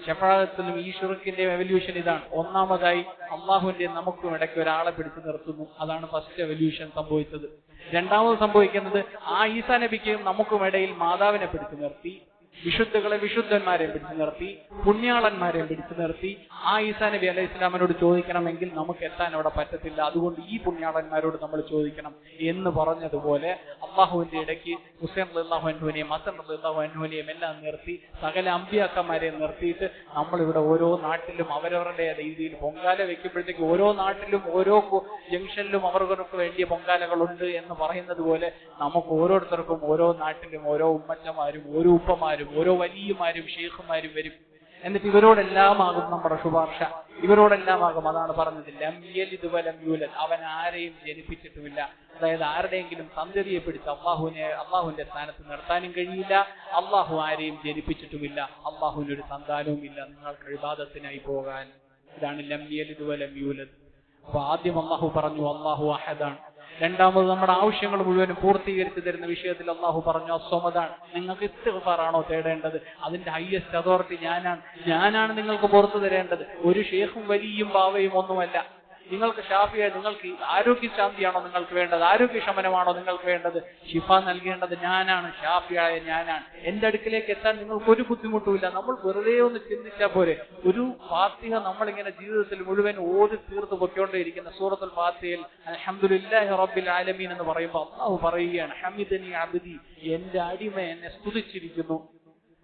S1: ശഫാഅത്തിലും ഈ ശിർക്കിന്റെ എവല്യൂഷൻ ഇതാണ്. ഒന്നാമതായി അള്ളാഹുവിന്റെ നമുക്കും ഇടയ്ക്ക് ഒരാളെ പിടിച്ചു നിർത്തുന്നു. അതാണ് ഫസ്റ്റ് എവല്യൂഷൻ സംഭവിച്ചത്. രണ്ടാമത് സംഭവിക്കുന്നത് ആ ഈസാ നബിക്കും നമുക്കും ഇടയിൽ മാതാവിനെ പിടിച്ചു നിർത്തി, വിശുദ്ധകളെ വിശുദ്ധന്മാരെ പിടിച്ചു നിർത്തി, പുണ്യാളന്മാരെ പിടിച്ചു നിർത്തി. ആ ഈസാ നബി അലൈഹി ഇസ്ലാമിനോട് ചോദിക്കണമെങ്കിൽ നമുക്ക് എത്താൻ അവിടെ പറ്റത്തില്ല, അതുകൊണ്ട് ഈ പുണ്യാളന്മാരോട് നമ്മൾ ചോദിക്കണം എന്ന് പറഞ്ഞതുപോലെ അള്ളാഹുവിന്റെ ഇടയ്ക്ക് ഹുസൈൻ റളിയല്ലാഹു അൻഹുവിനെയും ഹസൻ റളിയല്ലാഹു അൻഹുവിനെയും എല്ലാം നിർത്തി, സകല അമ്പിയാക്കന്മാരെ നിർത്തിയിട്ട് നമ്മളിവിടെ ഓരോ നാട്ടിലും അവരവരുടെ രീതിയിൽ പൊങ്കാല വെക്കുമ്പോഴത്തേക്ക് ഓരോ നാട്ടിലും ഓരോ ജംഗ്ഷനിലും അവർക്ക് വേണ്ടിയ പൊങ്കാലകളുണ്ട് എന്ന് പറയുന്നത് പോലെ നമുക്ക് ഓരോരുത്തർക്കും ഓരോ നാട്ടിലും ഓരോ ഉമ്മച്ചമാരും ഓരോ ഉപ്പമാരും ഓരോ വലിയമാരും ഷെയ്ഖുമാരും വരും. എന്നിട്ട് ഇവരോടെല്ലാമാകും നമ്മുടെ ശുപാർശ, ഇവരോടെല്ലാമാകും. അതാണ് പറഞ്ഞത് ലം യലിദ് വലം യൂലദ്, അവൻ ആരെയും ജനിപ്പിച്ചിട്ടുമില്ല. അതായത് ആരുടെയെങ്കിലും സന്തതിയെ പിടിച്ച് അള്ളാഹുവിന്റെ സ്ഥാനത്ത് നിർത്താനും കഴിയില്ല. അള്ളാഹു ആരെയും ജനിപ്പിച്ചിട്ടുമില്ല. അള്ളാഹുവിന് ഒരു സന്താനവും ഇല്ല നിങ്ങൾക്ക് ഇബാദത്തിനായി പോകാൻ. ഇതാണ് ലം യലിദ് വലം യൂലദ്. അപ്പൊ ആദ്യം അള്ളാഹു പറഞ്ഞു അള്ളാഹു അഹദാണ്. രണ്ടാമത് നമ്മുടെ ആവശ്യങ്ങൾ മുഴുവനും പൂർത്തീകരിച്ചു തരുന്ന വിഷയത്തിൽ അള്ളാഹു പറഞ്ഞു അസ്വമദാണ്. നിങ്ങൾക്ക് ഇസ്തിഗ്ഫാറാണോ തേടേണ്ടത്? അതിന്റെ ഹൈയസ്റ്റ് അതോറിറ്റി ഞാനാണ് നിങ്ങൾക്ക് പുറത്തു തരേണ്ടത്. ഒരു ഷേഖും വലിയും ബാവയും ഒന്നുമല്ല. നിങ്ങൾക്ക് ഷാഫിയായ, നിങ്ങൾക്ക് ആരോഗ്യശാന്തിയാണോ നിങ്ങൾക്ക് വേണ്ടത്? ആരോഗ്യശമനമാണോ നിങ്ങൾക്ക് വേണ്ടത്? ഷിഫ നൽകേണ്ടത് ഞാനാണ്, ഷാഫിയായ ഞാനാണ്. എന്റെ അടുക്കിലേക്ക് എത്താൻ നിങ്ങൾക്ക് ഒരു ബുദ്ധിമുട്ടുമില്ല. നമ്മൾ വെറുതെ ഒന്ന് ചിന്തിച്ചാൽ പോരെ. ഒരു ഫാത്തിഹ നമ്മളിങ്ങനെ ജീവിതത്തിൽ മുഴുവൻ ഓതി തീർത്ത് പൊയ്ക്കൊണ്ടേയിരിക്കുന്ന സൂറത്തുൽ ഫാത്തിഹയിൽ അൽഹംദുലില്ലാഹി റബ്ബിൽ ആലമീൻ എന്ന് പറയുമ്പോൾ അല്ലാഹു പറയുകയാണ് ഹമിദനി അബ്ദി, എന്റെ അടിമ എന്നെ സ്തുതിച്ചിരിക്കുന്നു.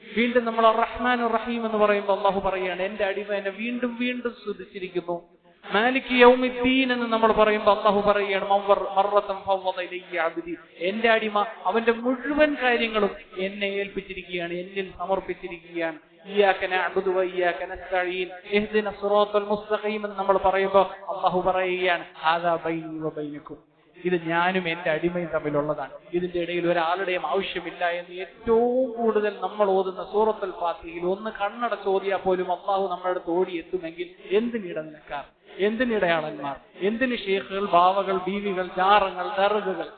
S1: വീണ്ടും നമ്മൾ റഹ്മാനുർ റഹീം എന്ന് പറയുമ്പോൾ അല്ലാഹു പറയുകയാണ് എന്റെ അടിമ എന്നെ വീണ്ടും വീണ്ടും സ്തുതിച്ചിരിക്കുന്നു. മാലിക് യൗമിദ്ദീൻ എന്ന് നമ്മൾ പറയുമ്പോൾ അല്ലാഹു പറയുകയാണ് മർറതൻ ഫവദ ഇലയ്യ അബ്ദി, എന്റെ അടിമ അവന്റെ മുഴുവൻ കാര്യങ്ങളും എന്നെ ഏൽപ്പിച്ചിരിക്കുകയാണ്, എന്നിൽ സമർപ്പിച്ചിരിക്കുകയാണ്. ഇയ്യാക നഅ്ബുദു വ ഇയ്യാക നസ്തഈൻ ഇഹ്ദിന സിറാത്തൽ മുസ്തഖീം എന്ന് നമ്മൾ പറയുമ്പോൾ അല്ലാഹു പറയുകയാണ് ഹാദാ ബൈനി വ ബൈനകും, ഇത് ഞാനും എന്റെ അടിമയും തമ്മിലുള്ളതാണ്. ഇതിന്റെ ഇടയിൽ ഒരാളുടെയും ആവശ്യമില്ല എന്ന് ഏറ്റവും കൂടുതൽ നമ്മൾ ഓതുന്ന സൂറത്തുൽ ഫാത്തിഹയിൽ ഒന്ന് കണ്ണടച്ച് ഓതിയാൽ പോലും അള്ളാഹു നമ്മുടെ അടുത്ത് ഓടി എത്തുമെങ്കിൽ എന്തിനിടനിലക്കാർ, എന്തിനിടയാളന്മാർ, എന്തിന് ഷേഖുകൾ, ബാവകൾ, ബീവികൾ, ജാറങ്ങൾ, ദർഗകൾ.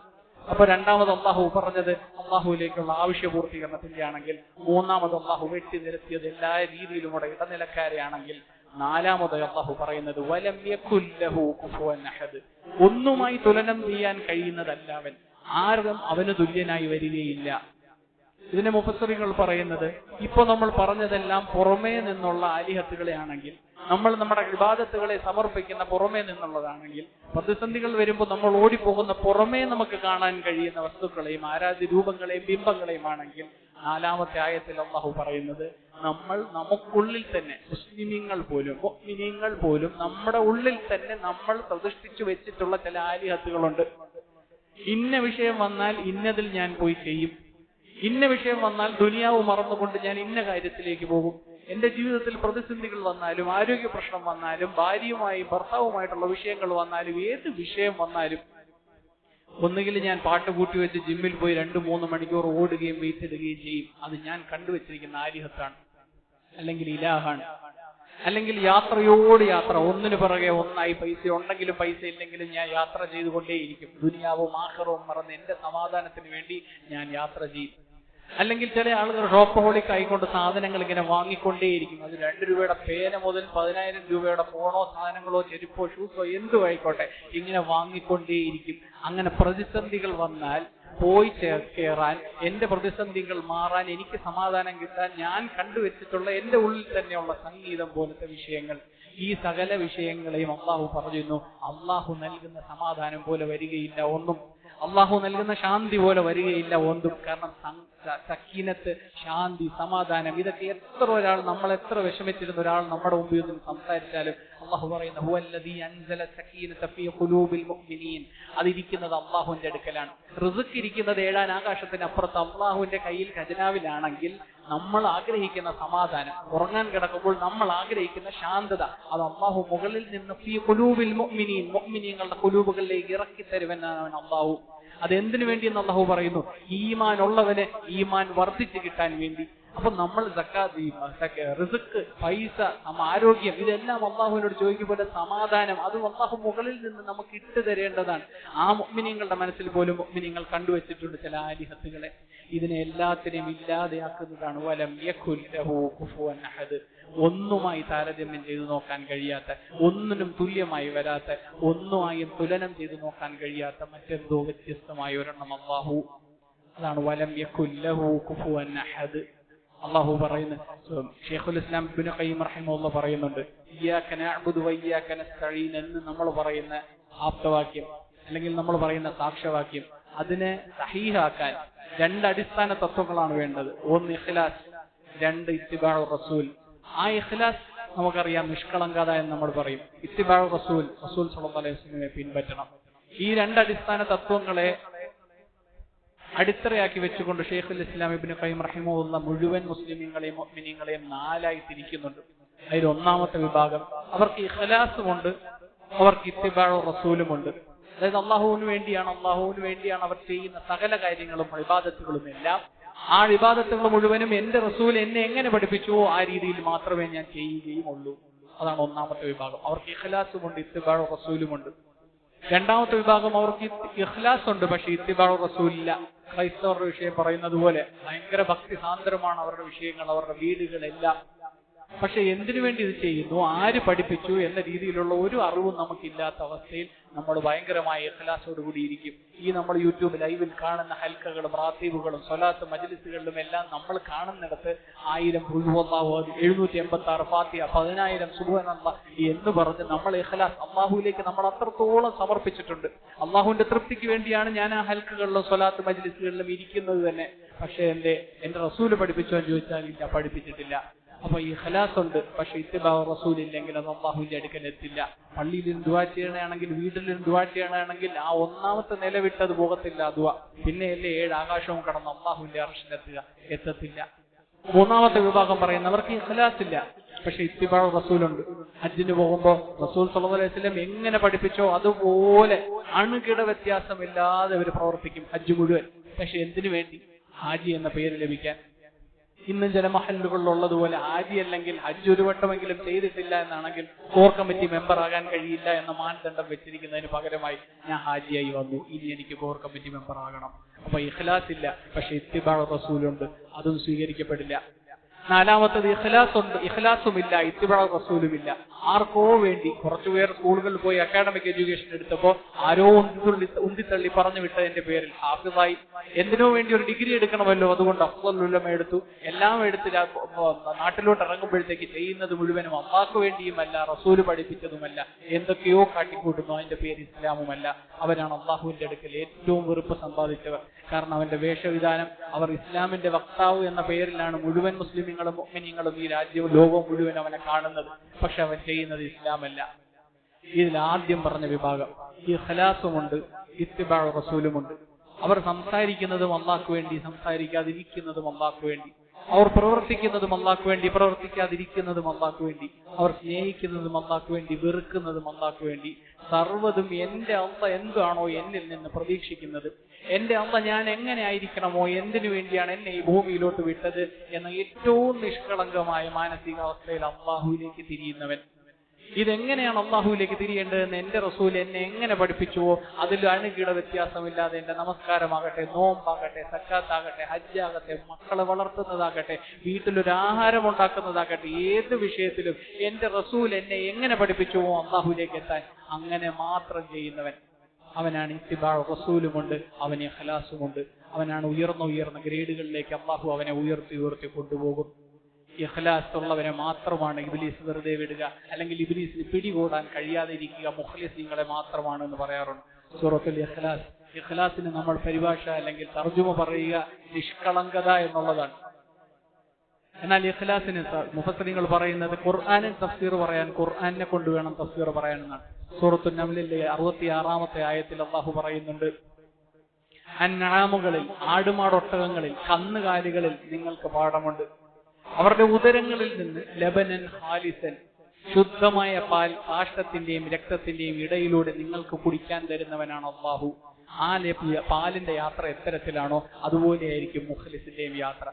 S1: അപ്പൊ രണ്ടാമത് അള്ളാഹു പറഞ്ഞത് അള്ളാഹുവിലേക്കുള്ള ആവശ്യപൂർത്തീകരണത്തിന്റെ ആണെങ്കിൽ, മൂന്നാമത് അള്ളാഹു വെട്ടി നിരത്തിയത് എല്ലാ രീതിയിലുമുള്ള ഇടനിലക്കാരെ ആണെങ്കിൽ, നാലാമത് അള്ളാഹു പറയുന്നത് വലം യകുൽ ലഹു കുഫുവൻ അഹദ്, ഒന്നുമായി തുലനം ചെയ്യാൻ കഴിയുന്നതല്ല അവൻ, ആരും അവന് തുല്യനായി വരികയില്ല. ഇതിനെ മുഫസ്സിറുകൾ പറയുന്നത് ഇപ്പൊ നമ്മൾ പറഞ്ഞതെല്ലാം പുറമേ നിന്നുള്ള ആലിഹത്തുകളെ ആണെങ്കിൽ നമ്മൾ നമ്മുടെ ഇബാദത്തുകളെ സമർപ്പിക്കുന്ന പുറമേ നിന്നുള്ളതാണെങ്കിൽ, പ്രതിസന്ധികൾ വരുമ്പോൾ നമ്മൾ ഓടിപ്പോകുന്ന പുറമേ നമുക്ക് കാണാൻ കഴിയുന്ന വസ്തുക്കളെയും ആരാധ്യ രൂപങ്ങളെയും ബിംബങ്ങളെയും ആണെങ്കിൽ, 4-ാമത്തെ ആയത്തിൽ അല്ലാഹു പറയുന്നത് നമ്മൾ നമുക്കുള്ളിൽ തന്നെ, മുസ്ലിമീങ്ങൾ പോലും മുഅ്മിനീങ്ങൾ പോലും നമ്മുടെ ഉള്ളിൽ തന്നെ നമ്മൾ പ്രതിഷ്ഠിച്ചു വെച്ചിട്ടുള്ള ചില ആലിഹത്തുകളുണ്ട്. ഇന്ന വിഷയം വന്നാൽ ഇന്നതിൽ ഞാൻ പോയി ചെയ്യും, ഇന്ന വിഷയം വന്നാൽ ദുനിയാവ് മറന്നുകൊണ്ട് ഞാൻ ഇന്ന കാര്യത്തിലേക്ക് പോകും, എന്റെ ജീവിതത്തിൽ പ്രതിസന്ധികൾ വന്നാലും ആരോഗ്യ പ്രശ്നം വന്നാലും ഭാര്യയുമായി ഭർത്താവുമായിട്ടുള്ള വിഷയങ്ങൾ വന്നാലും ഏത് വിഷയം വന്നാലും ഒന്നുകിൽ ഞാൻ പാട്ട് കൂട്ടി വെച്ച് ജിമ്മിൽ പോയി 2-3 മണിക്കൂർ ഓടുകയും വെയിറ്റ് ഇടുകയും ചെയ്യും. അത് ഞാൻ കണ്ടുവച്ചിരിക്കുന്ന ആലിഹത്താണ്, അല്ലെങ്കിൽ ഇലാഹാണ്. അല്ലെങ്കിൽ യാത്രയോട് യാത്ര, ഒന്നിനു പിറകെ ഒന്നായി, പൈസ ഉണ്ടെങ്കിലും പൈസ ഇല്ലെങ്കിലും ഞാൻ യാത്ര ചെയ്തുകൊണ്ടേയിരിക്കും. ദുനിയാവും ആഖിറവും മറന്ന് എന്റെ സമാധാനത്തിന് വേണ്ടി ഞാൻ യാത്ര ചെയ്യും. അല്ലെങ്കിൽ ചില ആളുകൾ ഷോപ്പഹോളിക് ആയിക്കൊണ്ട് സാധനങ്ങൾ ഇങ്ങനെ വാങ്ങിക്കൊണ്ടേയിരിക്കും. അത് 2 രൂപയുടെ പേന മുതൽ 10,000 രൂപയുടെ ഫോണോ സാധനങ്ങളോ ചെരുപ്പോ ഷൂസോ എന്തു ആയിക്കോട്ടെ ഇങ്ങനെ വാങ്ങിക്കൊണ്ടേയിരിക്കും. അങ്ങനെ പ്രതിസന്ധികൾ വന്നാൽ പോയി കയറാൻ, എന്റെ പ്രതിസന്ധികൾ മാറാൻ, എനിക്ക് സമാധാനം കിട്ടാൻ ഞാൻ കണ്ടുവച്ചിട്ടുള്ള എന്റെ ഉള്ളിൽ തന്നെയുള്ള സംഗീതം പോലത്തെ വിഷയങ്ങൾ, ഈ സകല വിഷയങ്ങളെയും അള്ളാഹു പറയുന്നു അള്ളാഹു നൽകുന്ന സമാധാനം പോലെ വരികയില്ല ഒന്നും, അള്ളാഹു നൽകുന്ന ശാന്തി പോലെ വരികയില്ല ഒന്നും. കാരണം സക്കീനത്ത്, ശാന്തി, സമാധാനം, ഇതൊക്കെ എത്ര ഒരാൾ, നമ്മൾ എത്ര വിഷമിച്ചിരുന്ന ഒരാൾ നമ്മുടെ മുമ്പിൽ നിന്ന് സംസാരിച്ചാലും അള്ളാഹു പറയുന്ന ഹുവല്ലദീ അൻസല സക്കീനത ഫീ ഖുലൂബിൽ മുഅ്മിനീൻ, അതിരിക്കുന്നത് അള്ളാഹുവിന്റെ അടുക്കലാണ്. റിസ്ക് ഇരിക്കുന്നത് 7 ആകാശത്തിനപ്പുറത്ത് അള്ളാഹുവിന്റെ കയ്യിൽ ഖജനാവിലാണെങ്കിൽ നമ്മൾ ആഗ്രഹിക്കുന്ന സമാധാനം, ഉറങ്ങാൻ കിടക്കുമ്പോൾ നമ്മൾ ആഗ്രഹിക്കുന്ന ശാന്തത, അത് അള്ളാഹു മുകളിൽ നിന്ന് ഫീ ഖുലൂബിൽ മുഅ്മിനീൻ, മുഅ്മിനീങ്ങളുടെ ഖുലൂബുകളിലേക്ക് ഇറക്കി തരുമെന്നാണ് അള്ളാഹു. അതെന്തിനു വേണ്ടിയെന്ന് അള്ളാഹു പറയുന്നു? ഈമാൻ ഉള്ളവന് ഈമാൻ വർദ്ധിച്ചു കിട്ടാൻ വേണ്ടി. അപ്പൊ നമ്മൾ സക്കാത്ത്, റിസ്ക്, പൈസ, ആരോഗ്യം, ഇതെല്ലാം അള്ളാഹുവിനോട് ചോദിക്കുമ്പോൾ സമാധാനം അത് അള്ളാഹു മുകളിൽ നിന്ന് നമുക്ക് ഇട്ട് തരേണ്ടതാണ്. ആ മുഅ്മിനീങ്ങളുടെ മനസ്സിൽ പോലും മുഅ്മിനീങ്ങൾ കണ്ടുവച്ചിട്ടുണ്ട് ചില ആലിഹത്തുകളെ. ഇതിനെ എല്ലാത്തിനെയും ഇല്ലാതെയാക്കുന്നതാണ് വലം യകുൽ ലഹു കുഫുവൻ അഹദ്, ഒന്നുമായി താരതമ്യം ചെയ്തു നോക്കാൻ കഴിയാത്ത, ഒന്നിനും തുല്യമായി വരാത്ത, ഒന്നുമായും തുലനം ചെയ്തു നോക്കാൻ കഴിയാത്ത മറ്റെന്തോ വ്യത്യസ്തമായ ഒരെണ്ണം അല്ലാഹു. അതാണ് വലം യകുൽ ലഹു കുഫുവൻ അഹദ്. അള്ളാഹു പറയുന്നു, ശൈഖുൽ ഇസ്ലാം ഇബ്നു ഖയ്യിം റഹിമഹുല്ലാഹ് പറയുന്നുണ്ട്, ഇയ്യാക നഅ്ബുദു വഇയ്യാക നസ്തഈൻ എന്ന് നമ്മൾ പറയുന്ന ആപ്തവാക്യം അല്ലെങ്കിൽ നമ്മൾ പറയുന്ന സാക്ഷ്യവാക്യം, അതിനെ സഹീഹാക്കാൻ 2 അടിസ്ഥാന തത്വങ്ങളാണ് വേണ്ടത്. 1 ഇഖ്ലാസ്, 2 ഇത്തിബാഉ റസൂൽ. ആ ഇഖ്ലാസ് നമുക്കറിയാം, നിഷ്കളങ്കത എന്ന് നമ്മൾ പറയും. ഇത്തിബാഉ റസൂൽ, റസൂൽ സ്വല്ലല്ലാഹു അലൈഹി വസല്ലമയെ പിൻപറ്റണം. ഈ 2 അടിസ്ഥാന തത്വങ്ങളെ അടിത്തറയാക്കി വെച്ചുകൊണ്ട് ശൈഖുൽ ഇസ്ലാം ഇബ്നു ഖയ്യിം റഹിമഹുല്ലാഹ് മുഴുവൻ മുസ്ലിമീങ്ങളെയും മുഅ്മിനീങ്ങളെയും 4ആയി തിരിക്കുന്നുണ്ട്. അതിൽ 1-ാമത്തെ വിഭാഗം അവർക്ക് ഇഖ്ലാസുമുണ്ട്, അവർക്ക് ഇത്തിബാഉ റസൂലുമുണ്ട്. അതായത് അള്ളാഹുവിന് വേണ്ടിയാണ് അവർ ചെയ്യുന്ന സകല കാര്യങ്ങളും ഇബാദത്തുകളും എല്ലാം. ആ ഇബാദത്തുകൾ മുഴുവനും എന്റെ റസൂൽ എന്നെ എങ്ങനെ പഠിപ്പിച്ചുവോ ആ രീതിയിൽ മാത്രമേ ഞാൻ ചെയ്യുകയും ഉള്ളൂ. അതാണ് 1-ാമത്തെ വിഭാഗം. അവർക്ക് ഇഖ്ലാസുമുണ്ട്, ഇത്തിബാഉ റസൂലുമുണ്ട്. 2-ാമത്തെ വിഭാഗം അവർക്ക് ഇഖ്ലാസ് ഉണ്ട്, പക്ഷെ ഇത്തിബാഉ റസൂലില്ല. ക്രൈസ്തവരുടെ വിഷയം പറയുന്നത് പോലെ ഭയങ്കര ഭക്തി സാന്ദ്രമാണ് അവരുടെ വിഷയങ്ങൾ, അവരുടെ വീടുകളെല്ലാം. പക്ഷെ എന്തിനു വേണ്ടി ഇത് ചെയ്യുന്നു, ആര് പഠിപ്പിച്ചു എന്ന രീതിയിലുള്ള ഒരു അറിവും നമുക്കില്ലാത്ത അവസ്ഥയിൽ നമ്മൾ ഭയങ്കരമായ ഇഖ്ലാസോടുകൂടി ഇരിക്കും. ഈ നമ്മൾ യൂട്യൂബ് ലൈവിൽ കാണുന്ന ഹൽക്കകളും റാത്തീബുകളും സ്വലാത്ത് മജ്ലിസുകളിലും എല്ലാം നമ്മൾ കാണുന്നിടത്ത് 1000 ഖുൽഹുവല്ലാഹു, 786 ഫാത്തിഹ, 10,000 സുബ്ഹാനല്ലാഹ് എന്ന് പറഞ്ഞ് നമ്മൾ ഇഖ്ലാസ് അള്ളാഹുവിലേക്ക് നമ്മൾ അത്രത്തോളം സമർപ്പിച്ചിട്ടുണ്ട്. അള്ളാഹുവിന്റെ തൃപ്തിക്ക് വേണ്ടിയാണ് ഞാൻ ആ ഹൽക്കകളിലും സ്വലാത്ത് മജ്ലിസുകളിലും ഇരിക്കുന്നത് തന്നെ. പക്ഷെ എന്റെ റസൂല് പഠിപ്പിച്ചോ എന്ന് ചോദിച്ചാൽ ഇല്ല, പഠിപ്പിച്ചിട്ടില്ല. അപ്പൊ ഈ ഇഖ്ലാസ് ഉണ്ട്, പക്ഷെ ഇത്തിബാഉ റസൂൽ ഇല്ലെങ്കിൽ അത് അള്ളാഹുവിന്റെ അടുക്കൽ എത്തില്ല. പള്ളിയിലും ദുആ ചെയ്യണമെങ്കിൽ, വീട്ടിലും ദുആ ചെയ്യണമെങ്കിൽ ആ 1-ാമത്തെ നില വിട്ടത് പോകത്തില്ല ദുആ. പിന്നെയല്ലേ 7 ആകാശവും കടന്ന് അള്ളാഹുവിന്റെ അർശിലെത്തുക, എത്തത്തില്ല. 3-ാമത്തെ വിഭാഗം പറയുന്നവർക്ക് ഇഖ്ലാസ് ഇല്ല, പക്ഷെ ഇത്തിബാഉ റസൂലുണ്ട്. ഹജ്ജിന് പോകുമ്പോൾ റസൂൽ സ്വല്ലല്ലാഹു അലൈഹി വസല്ലം എങ്ങനെ പഠിപ്പിച്ചോ അതുപോലെ അണുകിട വ്യത്യാസമില്ലാതെ അവർ പ്രവർത്തിക്കും ഹജ്ജ് മുഴുവൻ. പക്ഷെ എന്തിനു വേണ്ടി? ഹാജി എന്ന പേര് ലഭിക്കാൻ. ഇന്നും ചില മഹല്ലുകളിലുള്ളതുപോലെ ഹാജി അല്ലെങ്കിൽ ഹജ്ജ് ഒരു വട്ടമെങ്കിലും ചെയ്തിട്ടില്ല എന്നാണെങ്കിൽ കോർ കമ്മിറ്റി മെമ്പർ ആകാൻ കഴിയില്ല എന്ന മാനദണ്ഡം വെച്ചിരിക്കുന്നതിന് പകരമായി ഞാൻ ഹാജിയായി വന്നു, ഇനി എനിക്ക് കോർ കമ്മിറ്റി മെമ്പർ ആകണം. അപ്പൊ ഇഖ്ലാസ് ഇല്ല, പക്ഷെ ഇത്തിബാഉ റസൂലുണ്ട്, അതും സ്വീകരിക്കപ്പെടില്ല. നാലാമത്തത് ഇഖ്ലാസുമില്ല, ഇത്തിബാഉ റസൂലുമില്ല. ആർക്കോ വേണ്ടി കുറച്ചുപേർ സ്കൂളുകളിൽ പോയി അക്കാഡമിക് എഡ്യൂക്കേഷൻ എടുത്തപ്പോ ആരോ ഉന്തിത്തള്ളി പറഞ്ഞു വിട്ടതിന്റെ പേരിൽ ഹാഫിളായി. എന്തിനോ വേണ്ടി ഒരു ഡിഗ്രി എടുക്കണമല്ലോ, അതുകൊണ്ട് അഫ്ളൽ ഉലമ എടുത്തു. എല്ലാം എടുത്ത് നാട്ടിലോട്ട് ഇറങ്ങുമ്പോഴത്തേക്ക് ചെയ്യുന്നത് മുഴുവനും അള്ളാഹ്ക്ക് വേണ്ടിയുമല്ല, റസൂല് പഠിപ്പിച്ചതുമല്ല, എന്തൊക്കെയോ കാട്ടിക്കൂട്ടുന്നു. അതിന്റെ പേര് ഇസ്ലാമുമല്ല. അവരാണ് അള്ളാഹുവിന്റെ അടുക്കൽ ഏറ്റവും വെറുപ്പ് സമ്പാദിച്ചവർ. കാരണം അവന്റെ വേഷവിധാനം, അവർ ഇസ്ലാമിന്റെ വക്താവ് എന്ന പേരിലാണ് മുഴുവൻ മുസ്ലിമീങ്ങളും മുഅ്മിനീങ്ങളും ഈ രാജ്യവും ലോകവും മുഴുവൻ അവനെ കാണുന്നത്. പക്ഷെ അവൻ ചെയ്യുന്നത് ഇസ്ലാമല്ല. ഇതിൽ ആദ്യം പറഞ്ഞ വിഭാഗം ഇഖ്ലാസുമുണ്ട്, ഇത്തിബാഉ റസൂലുമുണ്ട്. അവർ സംസാരിക്കുന്നതും അള്ളാഹ്ക്ക് വേണ്ടി, സംസാരിക്കാതിരിക്കുന്നതും അള്ളാഹ്ക്ക് വേണ്ടി. അവർ പ്രവർത്തിക്കുന്നതും അള്ളാഹ്ക്ക് വേണ്ടി, പ്രവർത്തിക്കാതിരിക്കുന്നതും അള്ളാഹ്ക്ക് വേണ്ടി. അവർ സ്നേഹിക്കുന്നതും അള്ളാഹ്ക്ക് വേണ്ടി, വെറുക്കുന്നതും അള്ളാഹ്ക്ക് വേണ്ടി. സർവ്വതും എന്റെ അള്ളാഹ് എന്താണോ എന്നിൽ നിന്ന് പ്രതീക്ഷിക്കുന്നത്, എന്റെ അള്ളാഹ് ഞാൻ എങ്ങനെ ആയിരിക്കണമോ, എന്തിനു വേണ്ടിയാണ് എന്നെ ഈ ഭൂമിയിലോട്ട് വിട്ടത് എന്ന ഏറ്റവും നിഷ്കളങ്കമായ മാനസികാവസ്ഥയിൽ അള്ളാഹുവിലേക്ക് തിരിയുന്നവൻ. ഇതെങ്ങനെയാണ് അള്ളാഹുവിലേക്ക് തിരിയേണ്ടതെന്ന് എന്റെ റസൂൽ എന്നെ എങ്ങനെ പഠിപ്പിച്ചുവോ അതിൽ അണുകിട വ്യത്യാസമില്ലാതെ എന്റെ നമസ്കാരമാകട്ടെ, നോമ്പാകട്ടെ, സക്കാത്താകട്ടെ, ഹജ്ജാകട്ടെ, മക്കളെ വളർത്തുന്നതാകട്ടെ, വീട്ടിലൊരു ആഹാരം ഉണ്ടാക്കുന്നതാകട്ടെ, ഏത് വിഷയത്തിലും എന്റെ റസൂൽ എന്നെ എങ്ങനെ പഠിപ്പിച്ചുവോ അള്ളാഹുവിലേക്ക് എത്താൻ അങ്ങനെ മാത്രം ചെയ്യുന്നവൻ അവനാണ് ഇത്തിബാഉ റസൂലുമുണ്ട്, അവന് ഇഖ്ലാസുമുണ്ട്. അവനാണ് ഉയർന്ന ഗ്രേഡുകളിലേക്ക് അള്ളാഹു അവനെ ഉയർത്തി കൊണ്ടുപോകും. ഇഖ്ലാസ് ഉള്ളവനെ മാത്രമാണ് ഇബ്ലീസ് വെറുതെ വിടുക, അല്ലെങ്കിൽ ഇബ്ലീസിന് പിടികൂടാൻ കഴിയാതെ ഇരിക്കുക. മുഖ്ലിസീങ്ങളെ മാത്രമാണ് എന്ന് പറയാറുണ്ട് സൂറത്തുൽ ഇഖ്ലാസ്. ഇഖ്ലാസിന് നമ്മൾ പരിഭാഷ അല്ലെങ്കിൽ തർജുമ പറയുക നിഷ്കളങ്കത എന്നുള്ളതാണ്. എന്നാൽ ഇഖ്ലാസിന് മുഫസ്സിറുകൾ പറയുന്നത് ഖുർആനിൽ തഫ്സീർ പറയാൻ ഖുർആനെ കൊണ്ടുവേണം തഫ്സീർ പറയാനെന്നാണ്. സൂറത്തുൽ നംലിലെ 66-ാമത്തെ ആയത്തിൽ അള്ളാഹു പറയുന്നുണ്ട്, അൻആമുകളിൽ, ആടുമാടൊട്ടകങ്ങളിൽ, കന്നുകാലികളിൽ നിങ്ങൾക്ക് പാഠമുണ്ട്. അവരുടെ ഉദരങ്ങളിൽ നിന്ന് ലബനൻ ഖാലിസൻ, ശുദ്ധമായ പാൽ കാഷ്ടത്തിന്റെയും രക്തത്തിന്റെയും ഇടയിലൂടെ നിങ്ങൾക്ക് കുടിക്കാൻ തരുന്നവനാണ് അള്ളാഹു. ആ പാലിന്റെ യാത്ര എത്തരത്തിലാണോ അതുപോലെയായിരിക്കും മുഖ്ലിസിന്റെയും യാത്ര.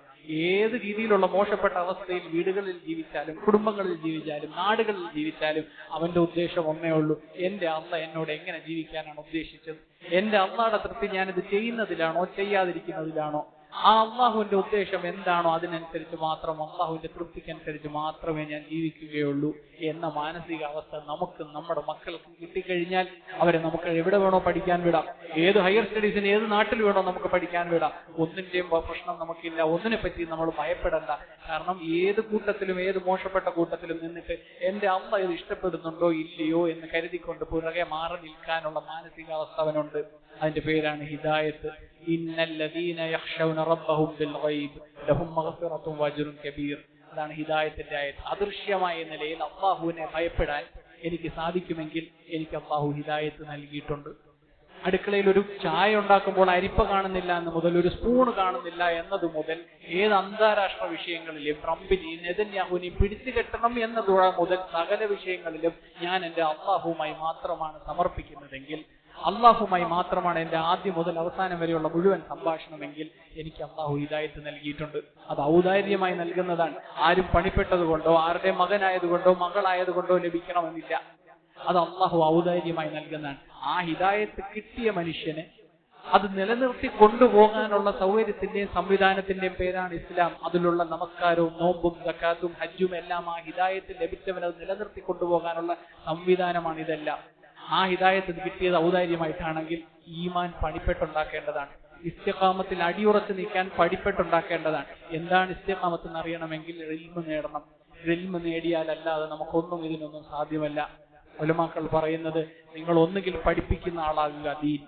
S1: ഏത് രീതിയിലുള്ള മോശപ്പെട്ട അവസ്ഥയിൽ വീടുകളിൽ ജീവിച്ചാലും, കുടുംബങ്ങളിൽ ജീവിച്ചാലും, നാടുകളിൽ ജീവിച്ചാലും അവന്റെ ഉദ്ദേശം ഒന്നേ ഉള്ളൂ, എന്റെ അള്ളാഹ് എന്നോട് എങ്ങനെ ജീവിക്കാനാണ് ഉദ്ദേശിച്ചത്, എന്റെ അള്ളാഹുടെ തൃപ്തി ഞാനിത് ചെയ്യുന്നതിലാണോ ചെയ്യാതിരിക്കുന്നതിലാണോ, ആ അള്ളാഹുവിന്റെ ഉദ്ദേശം എന്താണോ അതിനനുസരിച്ച് മാത്രം, അള്ളാഹുവിന്റെ തൃപ്തിക്കനുസരിച്ച് മാത്രമേ ഞാൻ ജീവിക്കുകയുള്ളൂ എന്ന മാനസികാവസ്ഥ നമുക്ക് നമ്മുടെ മക്കൾക്ക് കിട്ടിക്കഴിഞ്ഞാൽ അവരെ നമുക്ക് എവിടെ വേണോ പഠിക്കാൻ വിടാം, ഏത് ഹയർ സ്റ്റഡീസിന് ഏത് നാട്ടിൽ വേണോ നമുക്ക് പഠിക്കാൻ വിടാം. ഒന്നിന്റെയും പ്രശ്നം നമുക്കില്ല, ഒന്നിനെ പറ്റി നമ്മൾ ഭയപ്പെടണ്ട. കാരണം ഏത് കൂട്ടത്തിലും, ഏത് മോശപ്പെട്ട കൂട്ടത്തിലും നിന്നിട്ട് എന്റെ അമ്മ ഇത് ഇഷ്ടപ്പെടുന്നുണ്ടോ ഇല്ലയോ എന്ന് കരുതിക്കൊണ്ട് പുറകെ മാറി നിൽക്കാനുള്ള മാനസികാവസ്ഥ അവനുണ്ട്. അതിന്റെ പേരാണ് ഹിദായത്ത്. ഇന്നല്ലദീന യഖ്ശൗന റബ്ബഹും ബിൽ ഗൈബ് ലഹും മഗ്ഫിറത്തുൻ വഅജ്റുൻ കബീർ. അതാണ് ഹിദായത്തിന്റെ ആയത്ത്. അദൃശ്യമായ നിലയിൽ അല്ലാഹുവിനെ ഭയപ്പെടാൻ എനിക്ക് സാധിക്കുമെങ്കിൽ എനിക്ക് അല്ലാഹു ഹിദായത്ത് നൽകിയിട്ടുണ്ട്. അടുക്കളയിൽ ഒരു ചായ ഉണ്ടാക്കുമ്പോൾ അരിപ്പ കാണുന്നില്ല എന്ന് മുതൽ, ഒരു സ്പൂണ് കാണുന്നില്ല എന്നത് മുതൽ, ഏത് അന്താരാഷ്ട്ര വിഷയങ്ങളിലും ട്രംപിനെയും നെതന്യാഹുവിനെയും പിടിച്ചു കെട്ടണം എന്നത് മുതൽ സകല വിഷയങ്ങളിലും ഞാൻ എന്റെ അല്ലാഹുവുമായി മാത്രമാണ് സമർപ്പിക്കുന്നതെങ്കിൽ, അള്ളാഹുമായി മാത്രമാണ് എന്റെ ആദ്യം മുതൽ അവസാനം വരെയുള്ള മുഴുവൻ സംഭാഷണമെങ്കിൽ എനിക്ക് അള്ളാഹു ഹിദായത്ത് നൽകിയിട്ടുണ്ട്. അത് ഔദാര്യമായി നൽകുന്നതാണ്. ആരും പണിപ്പെട്ടതുകൊണ്ടോ ആരുടെ മകനായതുകൊണ്ടോ മകളായതുകൊണ്ടോ ലഭിക്കണമെന്നില്ല. അത് അള്ളാഹു ഔദാര്യമായി നൽകുന്നതാണ്. ആ ഹിദായത്ത് കിട്ടിയ മനുഷ്യന് അത് നിലനിർത്തി കൊണ്ടുപോകാനുള്ള സൗകര്യത്തിന്റെയും സംവിധാനത്തിന്റെയും പേരാണ് ഇസ്ലാം. അതിലുള്ള നമസ്കാരവും നോമ്പും സക്കാത്തും ഹജ്ജും എല്ലാം ആ ഹിദായത്ത് ലഭിച്ചവൻ അത് നിലനിർത്തി കൊണ്ടുപോകാനുള്ള സംവിധാനമാണ് ഇതെല്ലാം. ആ ഹിദായത്ത് കിട്ടിയത് ഔദാര്യമായിട്ടാണെങ്കിൽ ഈമാൻ പണിപ്പെട്ടുണ്ടാക്കേണ്ടതാണ്. ഇസ്തിഖാമത്തിൽ അടിയുറച്ച് നിൽക്കാൻ പടിപ്പെട്ടുണ്ടാക്കേണ്ടതാണ്. എന്താണ് ഇസ്തിഖാമത്ത് എന്ന് അറിയണമെങ്കിൽ ഇൽമ് നേടണം. ഇൽമ് നേടിയാലല്ലാതെ നമുക്കൊന്നും ഇതിനൊന്നും സാധ്യമല്ല. ഉലമാക്കൾ പറയുന്നത്, നിങ്ങൾ ഒന്നുകിൽ പഠിപ്പിക്കുന്ന ആളാകുക ദീൻ,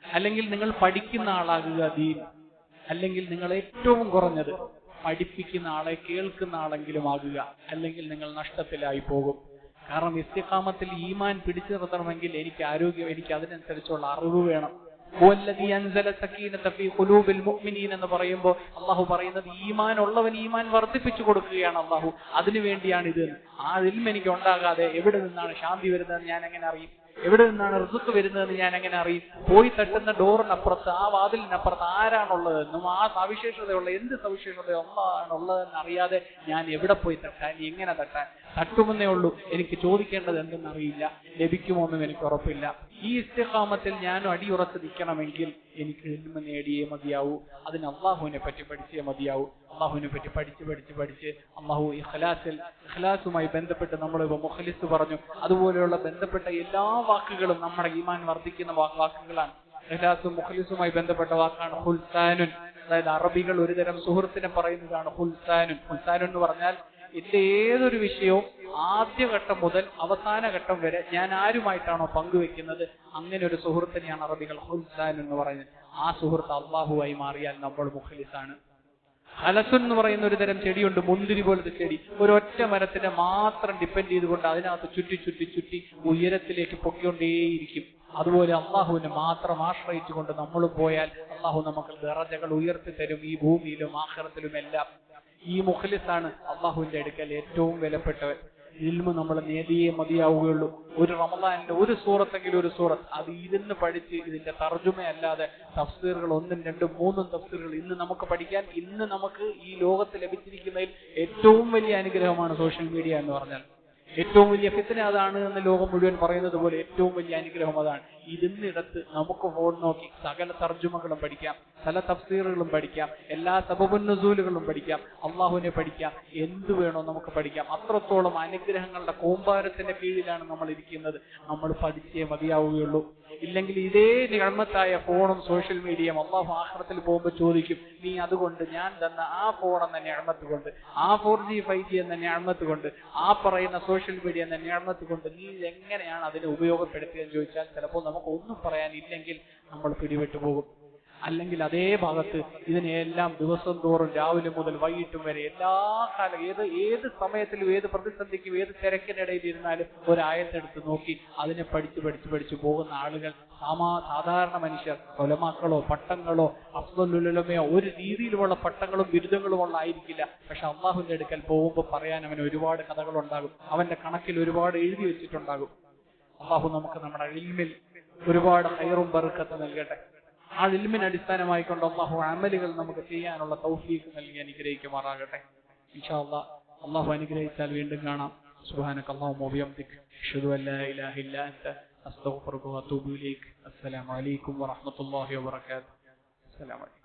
S1: അല്ലെങ്കിൽ നിങ്ങൾ പഠിക്കുന്ന ആളാകുക ദീൻ, അല്ലെങ്കിൽ നിങ്ങൾ ഏറ്റവും കുറഞ്ഞത് പഠിപ്പിക്കുന്ന ആളെ കേൾക്കുന്ന ആളെങ്കിലും ആകുക, അല്ലെങ്കിൽ നിങ്ങൾ നഷ്ടത്തിലായി പോകും. കാരണം ഇസ്തിഖാമത്തിൽ ഈമാൻ പിടിച്ചു നിർത്തണമെങ്കിൽ എനിക്ക് ആരോഗ്യം, എനിക്ക് അതിനനുസരിച്ചുള്ള അറിവ് വേണം. എന്ന് പറയുമ്പോൾ അള്ളാഹു പറയുന്നത് ഈമാൻ ഉള്ളവൻ ഈമാൻ വർദ്ധിപ്പിച്ചു കൊടുക്കുകയാണ് അള്ളാഹു. അതിനുവേണ്ടിയാണ് ഇത്. ആ ഇൽമ് എനിക്ക് ഉണ്ടാകാതെ എവിടെ നിന്നാണ് ശാന്തി വരുന്നതെന്ന് ഞാൻ എങ്ങനെ അറിയും? എവിടെ നിന്നാണ് റിസ്ക് വരുന്നതെന്ന് ഞാൻ എങ്ങനെ അറിയും? പോയി തട്ടുന്ന ഡോറിനപ്പുറത്ത്, ആ വാതിലിനപ്പുറത്ത് ആരാണുള്ളതെന്നും ആ സവിശേഷതയുള്ള എന്ത് സവിശേഷത ഉള്ളതെന്ന് അറിയാതെ ഞാൻ എവിടെ പോയി തട്ടാൻ, എങ്ങനെ തട്ടാൻ? തട്ടുമെന്നേ ഉള്ളൂ, എനിക്ക് ചോദിക്കേണ്ടത് എന്തെന്ന് അറിയില്ല, ലഭിക്കുമോന്നും എനിക്ക് ഉറപ്പില്ല. ഈ ഇസ്തിഖാമത്തിൽ ഞാനും അടിയുറച്ച് നിൽക്കണമെങ്കിൽ എനിക്ക് ഇൽമ നേടിയേ മതിയാവൂ. അതിന് അള്ളാഹുവിനെ പറ്റി പഠിച്ചേ മതിയാവൂ. അള്ളാഹുവിനെ പറ്റി പഠിച്ച് അള്ളാഹു ഇഖ്ലാസുമായി ബന്ധപ്പെട്ട് നമ്മളിപ്പോൾ മുഖ്ലിസ് പറഞ്ഞു, അതുപോലെയുള്ള ബന്ധപ്പെട്ട എല്ലാ വാക്കുകളും നമ്മുടെ ഈമാൻ വർദ്ധിക്കുന്ന വാക്കുകളാണ്. ഇഖ്ലാസും മുഖ്ലിസുമായി ബന്ധപ്പെട്ട വാക്കാണ് ഹുൽസാനുൻ. അതായത് അറബികൾ ഒരുതരം സുഹൃത്തിനെ പറയുന്നതാണ് ഹുൽസാനുൻ. ഹുൽസാനുൻ എന്ന് പറഞ്ഞാൽ എന്റെ ഏതൊരു വിഷയവും ആദ്യഘട്ടം മുതൽ അവസാന ഘട്ടം വരെ ഞാൻ ആരുമായിട്ടാണോ പങ്കുവെക്കുന്നത് അങ്ങനെ ഒരു സുഹൃത്തിനെയാണ് അറബികൾ ഹുൽസാൻ എന്ന് പറയുന്നത്. ആ സുഹൃത്ത് അള്ളാഹുവായി മാറിയാൽ നമ്മൾ മുഖ്ലിസാണ്. ഹലസുൻ എന്ന് പറയുന്ന ഒരു തരം ചെടിയുണ്ട്, മുന്തിരി പോലത്തെ ചെടി. ഒരൊറ്റ മരത്തിനെ മാത്രം ഡിപ്പെൻഡ് ചെയ്തുകൊണ്ട് അതിനകത്ത് ചുറ്റി ഉയരത്തിലേക്ക് പൊക്കിക്കൊണ്ടേയിരിക്കും. അതുപോലെ അള്ളാഹുവിനെ മാത്രം ആശ്രയിച്ചുകൊണ്ട് നമ്മൾ പോയാൽ അള്ളാഹു നമുക്ക് ദറജകൾ ഉയർത്തി തരും, ഈ ഭൂമിയിലും ആഖിറത്തിലും എല്ലാം. ഈ മുഖ്ലിസാണ് അള്ളാഹുവിന്റെ അടുക്കൽ ഏറ്റവും വിലപ്പെട്ടവൻ. ഇൽമു നമ്മൾ നേടിയേ മതിയാവുകയുള്ളൂ. ഒരു റമദാനിന്റെ ഒരു സൂറത്തെങ്കിലും ഒരു സൂറത്ത് അത് ഇരുന്ന് പഠിച്ച്, ഇതിന്റെ തർജുമയല്ലാതെ തഫ്സീറുകൾ 1, 2, 3 തഫ്സീറുകൾ ഇന്ന് നമുക്ക് പഠിക്കാൻ, ഇന്ന് നമുക്ക് ഈ ലോകത്ത് ലഭിച്ചിരിക്കുന്നതിൽ ഏറ്റവും വലിയ അനുഗ്രഹമാണ് സോഷ്യൽ മീഡിയ എന്ന് പറഞ്ഞാൽ. ഏറ്റവും വലിയ ഫിത്ന അതാണ് എന്ന് ലോകം മുഴുവൻ പറയുന്നത് പോലെ ഏറ്റവും വലിയ അനുഗ്രഹം അതാണ്. ഇരുന്നിടത്ത് നമുക്ക് ഫോൺ നോക്കി സകല തർജുമകളും പഠിക്കാം, പല തഫ്സീറുകളും പഠിക്കാം, എല്ലാ സബബുൻ നുസൂലുകളും പഠിക്കാം, അള്ളാഹുവിനെ പഠിക്കാം, എന്ത് വേണോ നമുക്ക് പഠിക്കാം. അത്രത്തോളം അനുഗ്രഹങ്ങളുടെ കൂമ്പാരത്തിന്റെ കീഴിലാണ് നമ്മൾ ഇരിക്കുന്നത്. നമ്മൾ പഠിച്ചേ മതിയാവുകയുള്ളൂ. ഇല്ലെങ്കിൽ ഇതേ നിഅമത്തായ ഫോണും സോഷ്യൽ മീഡിയയും അള്ളാഹു ആഖിറത്തിൽ പോകുമ്പോൾ ചോദിക്കും, നീ അതുകൊണ്ട് ഞാൻ തന്ന ആ ഫോൺ എന്ന നിഅമത്ത് കൊണ്ട്, ആ 4G 5G എന്ന നിഅമത്ത് കൊണ്ട്, ആ പറയുന്ന സോഷ്യൽ മീഡിയ എന്ന നിഅമത്ത് കൊണ്ട് നീ എങ്ങനെയാണ് അതിനെ ഉപയോഗപ്പെടുത്തിയെന്ന് ചോദിച്ചാൽ ചിലപ്പോൾ നമുക്ക് ഒന്നും പറയാനില്ലെങ്കിൽ നമ്മൾ പിടിവിട്ടു പോകും. അല്ലെങ്കിൽ അതേ ഭാഗത്ത് ഇതിനെല്ലാം ദിവസം തോറും രാവിലെ മുതൽ വൈകിട്ടും വരെ എല്ലാ കാലം ഏത് സമയത്തിലും ഏത് പ്രതിസന്ധിക്കും ഏത് തിരക്കിനിടയിൽ ഇരുന്നാലും ഒരായത്തെടുത്ത് നോക്കി അതിനെ പഠിച്ചു പോകുന്ന ആളുകൾ സാധാരണ മനുഷ്യർ. ഉലമാക്കളോ പട്ടങ്ങളോ അഫ്ദലുലമയോ ഒരു രീതിയിലുമുള്ള പട്ടങ്ങളും ബിരുദങ്ങളുമുള്ള ആയിരിക്കില്ല. പക്ഷെ അള്ളാഹുവിന്റെ അടുക്കൽ പോകുമ്പോൾ പറയാൻ അവന് ഒരുപാട് കഥകളുണ്ടാകും, അവന്റെ കണക്കിൽ ഒരുപാട് എഴുതി വെച്ചിട്ടുണ്ടാകും. അള്ളാഹു നമുക്ക് നമ്മുടെ ഇൽമിൽ ഒരുപാട് ഖൈറും ബർക്കത്ത് നൽകട്ടെ. ആ ഇൽമിനെ അടിസ്ഥാനമായിക്കൊണ്ട് അള്ളാഹു അമലുകൾ നമുക്ക് ചെയ്യാനുള്ള തൗഫീഖ് നൽകി അനുഗ്രഹിക്കുമാറാകട്ടെ. ഇൻഷാ അല്ലാഹ് അള്ളാഹു അനുഗ്രഹിച്ചാൽ വീണ്ടും കാണാം. സുബ്ഹാനക അല്ലാഹുമ്മ വബിഹംദിക അഷ്ഹദു അൻ ലാ ഇലാഹ ഇല്ലാ അൻത അസ്തഗ്ഫിറുക വഅതൂബു ഇലൈക്. അസ്സലാമു അലൈക്കും വറഹ്മത്തുള്ളാഹി വബറകാതുഹു. അസ്സലാമു അലൈക്കും.